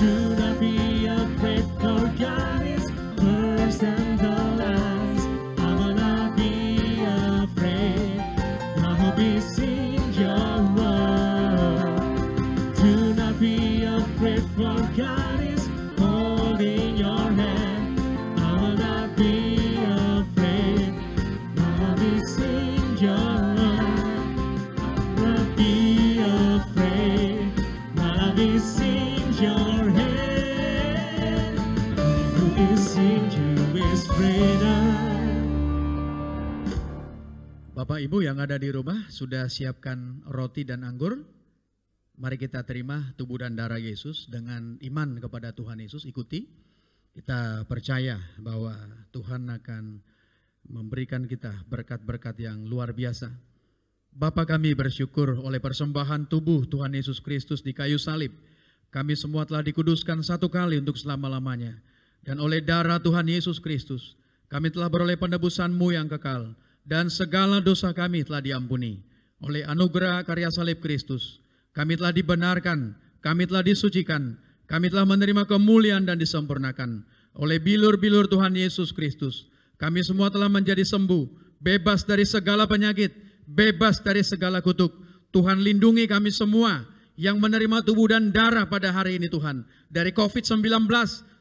Do not be afraid, for God is first and the last. I will not be afraid. My hope is in your word. Do not be afraid, for God is holding your hand. I will not be afraid. My love is in your hand. I will not be afraid. My love is in your hand. He who is in you is greater. Bapak Ibu yang ada di rumah sudah siapkan roti dan anggur. Mari kita terima tubuh dan darah Yesus dengan iman kepada Tuhan Yesus. Ikuti. Kita percaya bahwa Tuhan akan memberikan kita berkat-berkat yang luar biasa. Bapa, kami bersyukur oleh persembahan tubuh Tuhan Yesus Kristus di kayu salib. Kami semua telah dikuduskan satu kali untuk selama-lamanya. Dan oleh darah Tuhan Yesus Kristus, kami telah beroleh penebusan-Mu yang kekal. Dan segala dosa kami telah diampuni. Oleh anugerah karya salib Kristus, kami telah dibenarkan, kami telah disucikan, kami telah menerima kemuliaan dan disempurnakan. Oleh bilur-bilur Tuhan Yesus Kristus, kami semua telah menjadi sembuh, bebas dari segala penyakit, bebas dari segala kutuk. Tuhan lindungi kami semua yang menerima tubuh dan darah pada hari ini Tuhan. Dari COVID-19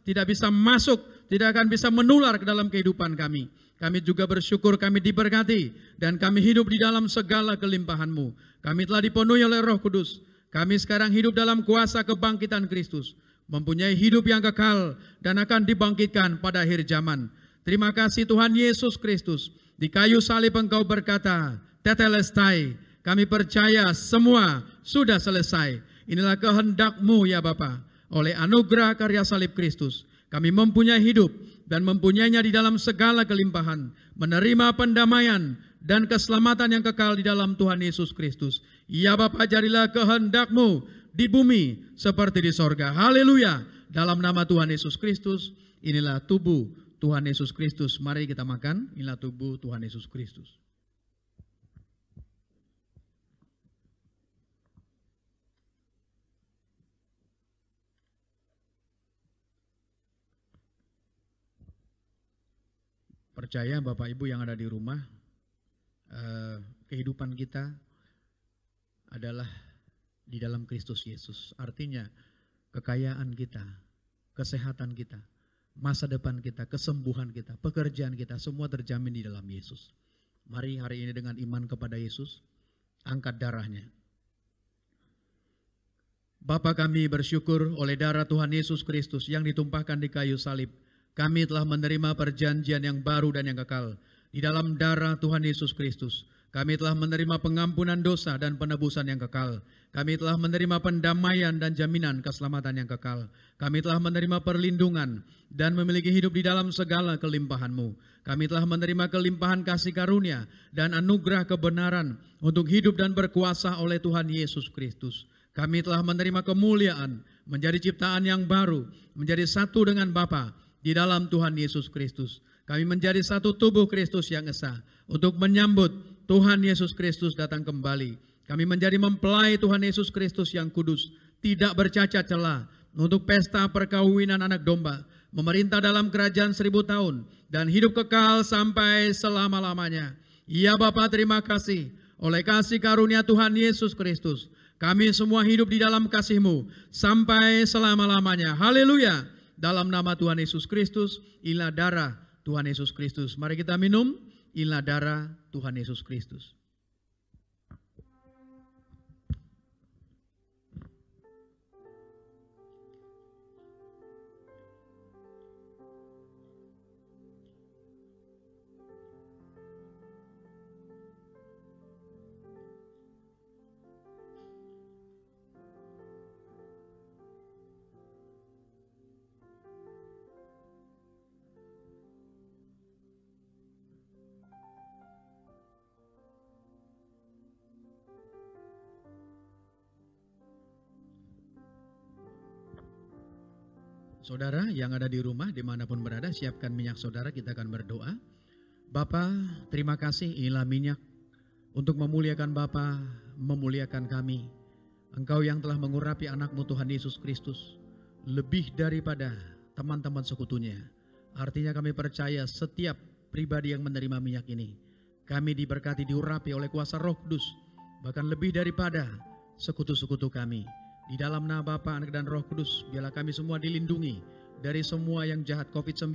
tidak bisa masuk, tidak akan bisa menular ke dalam kehidupan kami. Kami juga bersyukur kami diberkati dan kami hidup di dalam segala kelimpahan-Mu. Kami telah dipenuhi oleh Roh Kudus. Kami sekarang hidup dalam kuasa kebangkitan Kristus, mempunyai hidup yang kekal dan akan dibangkitkan pada akhir zaman. Terima kasih Tuhan Yesus Kristus. Di kayu salib Engkau berkata, Tetelestai, kami percaya semua sudah selesai. Inilah kehendak-Mu ya Bapa. Oleh anugerah karya salib Kristus, kami mempunyai hidup dan mempunyainya di dalam segala kelimpahan, menerima pendamaian dan keselamatan yang kekal di dalam Tuhan Yesus Kristus. Ya Bapa, jadilah kehendak-Mu di bumi seperti di sorga. Haleluya. Dalam nama Tuhan Yesus Kristus, inilah tubuh Tuhan Yesus Kristus. Mari kita makan, inilah tubuh Tuhan Yesus Kristus. Percaya Bapak Ibu yang ada di rumah, kehidupan kita adalah di dalam Kristus Yesus. Artinya kekayaan kita, kesehatan kita, masa depan kita, kesembuhan kita, pekerjaan kita, semua terjamin di dalam Yesus. Mari hari ini dengan iman kepada Yesus, angkat darahnya. Bapa, kami bersyukur oleh darah Tuhan Yesus Kristus yang ditumpahkan di kayu salib. Kami telah menerima perjanjian yang baru dan yang kekal. Di dalam darah Tuhan Yesus Kristus, kami telah menerima pengampunan dosa dan penebusan yang kekal. Kami telah menerima pendamaian dan jaminan keselamatan yang kekal. Kami telah menerima perlindungan dan memiliki hidup di dalam segala kelimpahan-Mu. Kami telah menerima kelimpahan kasih karunia dan anugerah kebenaran untuk hidup dan berkuasa oleh Tuhan Yesus Kristus. Kami telah menerima kemuliaan, menjadi ciptaan yang baru, menjadi satu dengan Bapa di dalam Tuhan Yesus Kristus. Kami menjadi satu tubuh Kristus yang esa untuk menyambut Tuhan Yesus Kristus datang kembali. Kami menjadi mempelai Tuhan Yesus Kristus yang kudus, tidak bercacat celah, untuk pesta perkawinan anak domba, memerintah dalam kerajaan 1000 tahun, dan hidup kekal sampai selama-lamanya. Ya Bapa, terima kasih oleh kasih karunia Tuhan Yesus Kristus. Kami semua hidup di dalam kasih-Mu sampai selama-lamanya. Haleluya. Dalam nama Tuhan Yesus Kristus, inilah darah Tuhan Yesus Kristus. Mari kita minum, inilah darah Tuhan Yesus Kristus. Saudara yang ada di rumah, dimanapun berada, siapkan minyak saudara, kita akan berdoa. Bapa, terima kasih, inilah minyak untuk memuliakan Bapa, memuliakan kami. Engkau yang telah mengurapi anak-Mu Tuhan Yesus Kristus, lebih daripada teman-teman sekutunya. Artinya kami percaya setiap pribadi yang menerima minyak ini, kami diberkati, diurapi oleh kuasa Roh Kudus, bahkan lebih daripada sekutu-sekutu kami. Di dalam nama Bapa, Anak dan Roh Kudus, biarlah kami semua dilindungi dari semua yang jahat. COVID-19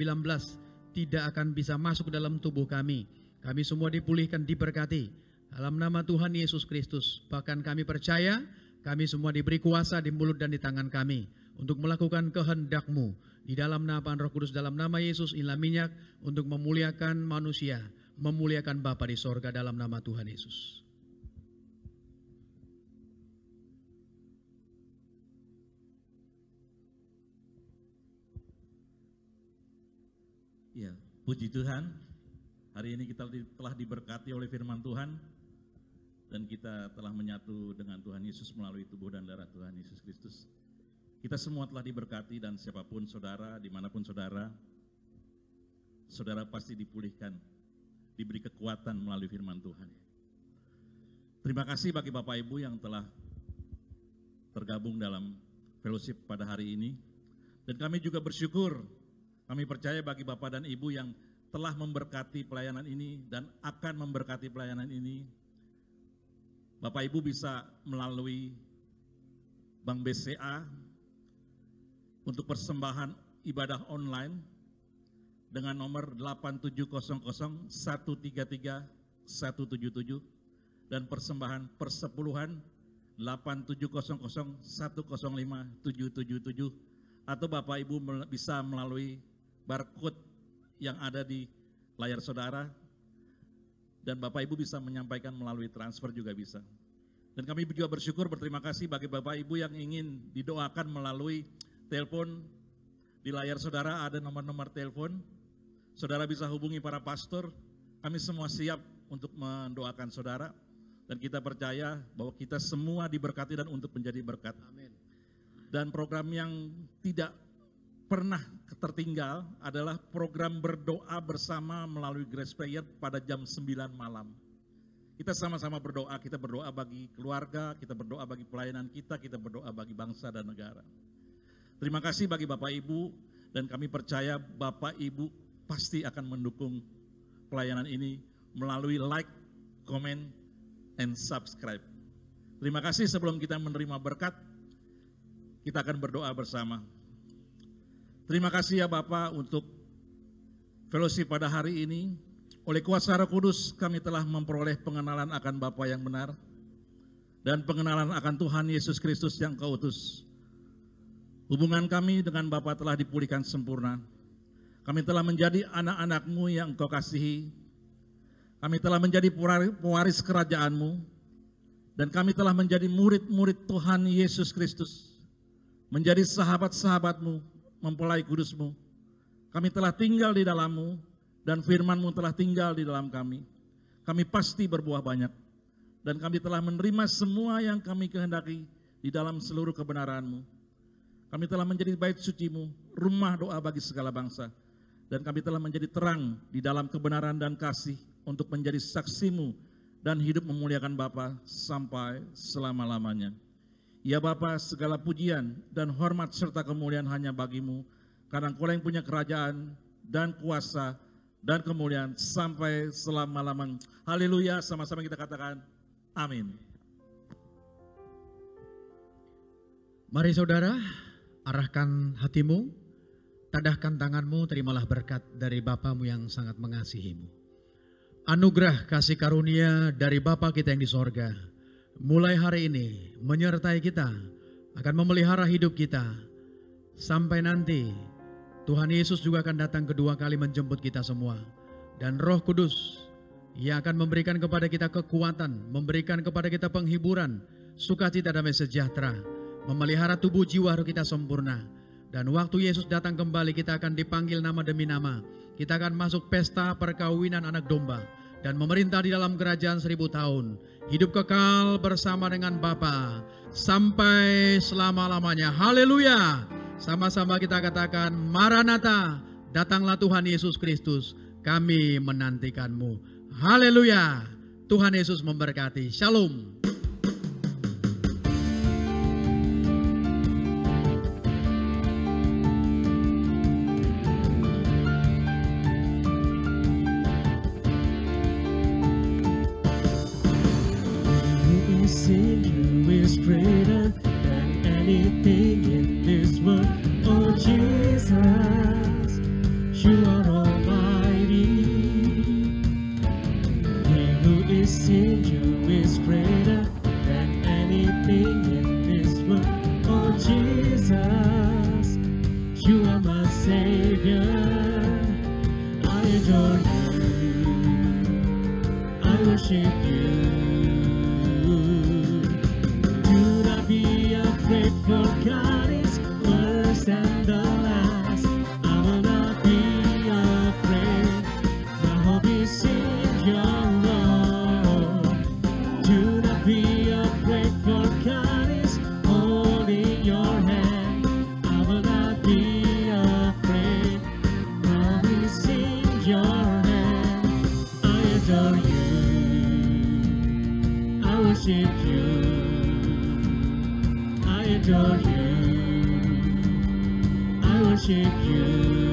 tidak akan bisa masuk ke dalam tubuh kami. Kami semua dipulihkan, diberkati dalam nama Tuhan Yesus Kristus. Bahkan kami percaya, kami semua diberi kuasa di mulut dan di tangan kami untuk melakukan kehendak-Mu. Di dalam nama Roh Kudus, dalam nama Yesus, inilah minyak untuk memuliakan manusia, memuliakan Bapa di sorga dalam nama Tuhan Yesus. Ya, puji Tuhan. Hari ini kita telah diberkati oleh firman Tuhan dan kita telah menyatu dengan Tuhan Yesus melalui tubuh dan darah Tuhan Yesus Kristus. Kita semua telah diberkati dan siapapun saudara, dimanapun saudara, saudara pasti dipulihkan, diberi kekuatan melalui firman Tuhan. Terima kasih bagi Bapak Ibu yang telah tergabung dalam fellowship pada hari ini. Dan kami juga bersyukur, kami percaya bagi Bapak dan Ibu yang telah memberkati pelayanan ini dan akan memberkati pelayanan ini. Bapak Ibu bisa melalui Bank BCA untuk persembahan ibadah online dengan nomor 8700 133 177 dan persembahan persepuluhan 8700 105 777, atau Bapak Ibu bisa melalui barcode yang ada di layar saudara, dan Bapak Ibu bisa menyampaikan melalui transfer juga bisa. Dan kami juga bersyukur, berterima kasih bagi Bapak Ibu yang ingin didoakan melalui telepon. Di layar saudara ada nomor-nomor telepon, saudara bisa hubungi para pastor. Kami semua siap untuk mendoakan saudara, dan kita percaya bahwa kita semua diberkati dan untuk menjadi berkat. Amin. Dan program yang tidak pernah tertinggal adalah program berdoa bersama melalui Grace Prayer pada jam 9 malam. Kita sama-sama berdoa, kita berdoa bagi keluarga, kita berdoa bagi pelayanan kita berdoa bagi bangsa dan negara. Terima kasih bagi Bapak Ibu, dan kami percaya Bapak Ibu pasti akan mendukung pelayanan ini melalui like, comment, and subscribe. Terima kasih. Sebelum kita menerima berkat, kita akan berdoa bersama. Terima kasih ya Bapak untuk fellowship pada hari ini. Oleh kuasa Roh Kudus kami telah memperoleh pengenalan akan Bapa yang benar dan pengenalan akan Tuhan Yesus Kristus yang Kau utus. Hubungan kami dengan Bapa telah dipulihkan sempurna. Kami telah menjadi anak-anak-Mu yang Engkau kasihi. Kami telah menjadi pewaris kerajaan-Mu, dan kami telah menjadi murid-murid Tuhan Yesus Kristus, menjadi sahabat-sahabat-Mu, mempelai kudus-Mu. Kami telah tinggal di dalam-Mu, dan firman-Mu telah tinggal di dalam kami. Kami pasti berbuah banyak, dan kami telah menerima semua yang kami kehendaki di dalam seluruh kebenaran-Mu. Kami telah menjadi bait suci-Mu, rumah doa bagi segala bangsa, dan kami telah menjadi terang di dalam kebenaran dan kasih untuk menjadi saksi-Mu dan hidup memuliakan Bapa sampai selama-lamanya. Ya Bapa, segala pujian dan hormat serta kemuliaan hanya bagi-Mu, karena Engkau yang punya kerajaan dan kuasa dan kemuliaan sampai selama-lamanya. Haleluya, sama-sama kita katakan amin. Mari saudara, arahkan hatimu, tadahkan tanganmu, terimalah berkat dari Bapamu yang sangat mengasihimu. Anugerah kasih karunia dari Bapa kita yang di sorga, mulai hari ini menyertai kita, akan memelihara hidup kita, sampai nanti Tuhan Yesus juga akan datang kedua kali menjemput kita semua. Dan Roh Kudus yang akan memberikan kepada kita kekuatan, memberikan kepada kita penghiburan, sukacita, damai sejahtera, memelihara tubuh jiwa roh kita sempurna. Dan waktu Yesus datang kembali, kita akan dipanggil nama demi nama. Kita akan masuk pesta perkawinan anak domba dan memerintah di dalam kerajaan 1000 tahun. Hidup kekal bersama dengan Bapa sampai selama-lamanya. Haleluya. Sama-sama kita katakan, Maranatha, datanglah Tuhan Yesus Kristus, kami menantikanmu. Haleluya. Tuhan Yesus memberkati. Shalom. In you is greater than anything in this world. Oh Jesus, you are almighty. He who is in you is greater than anything in this world. Oh Jesus, you are my Savior. I adore you, I worship you. For God is first and the last. I will not be afraid. worship you. I adore you. I worship you.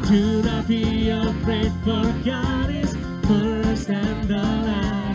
Do not be afraid, for God is first and the last.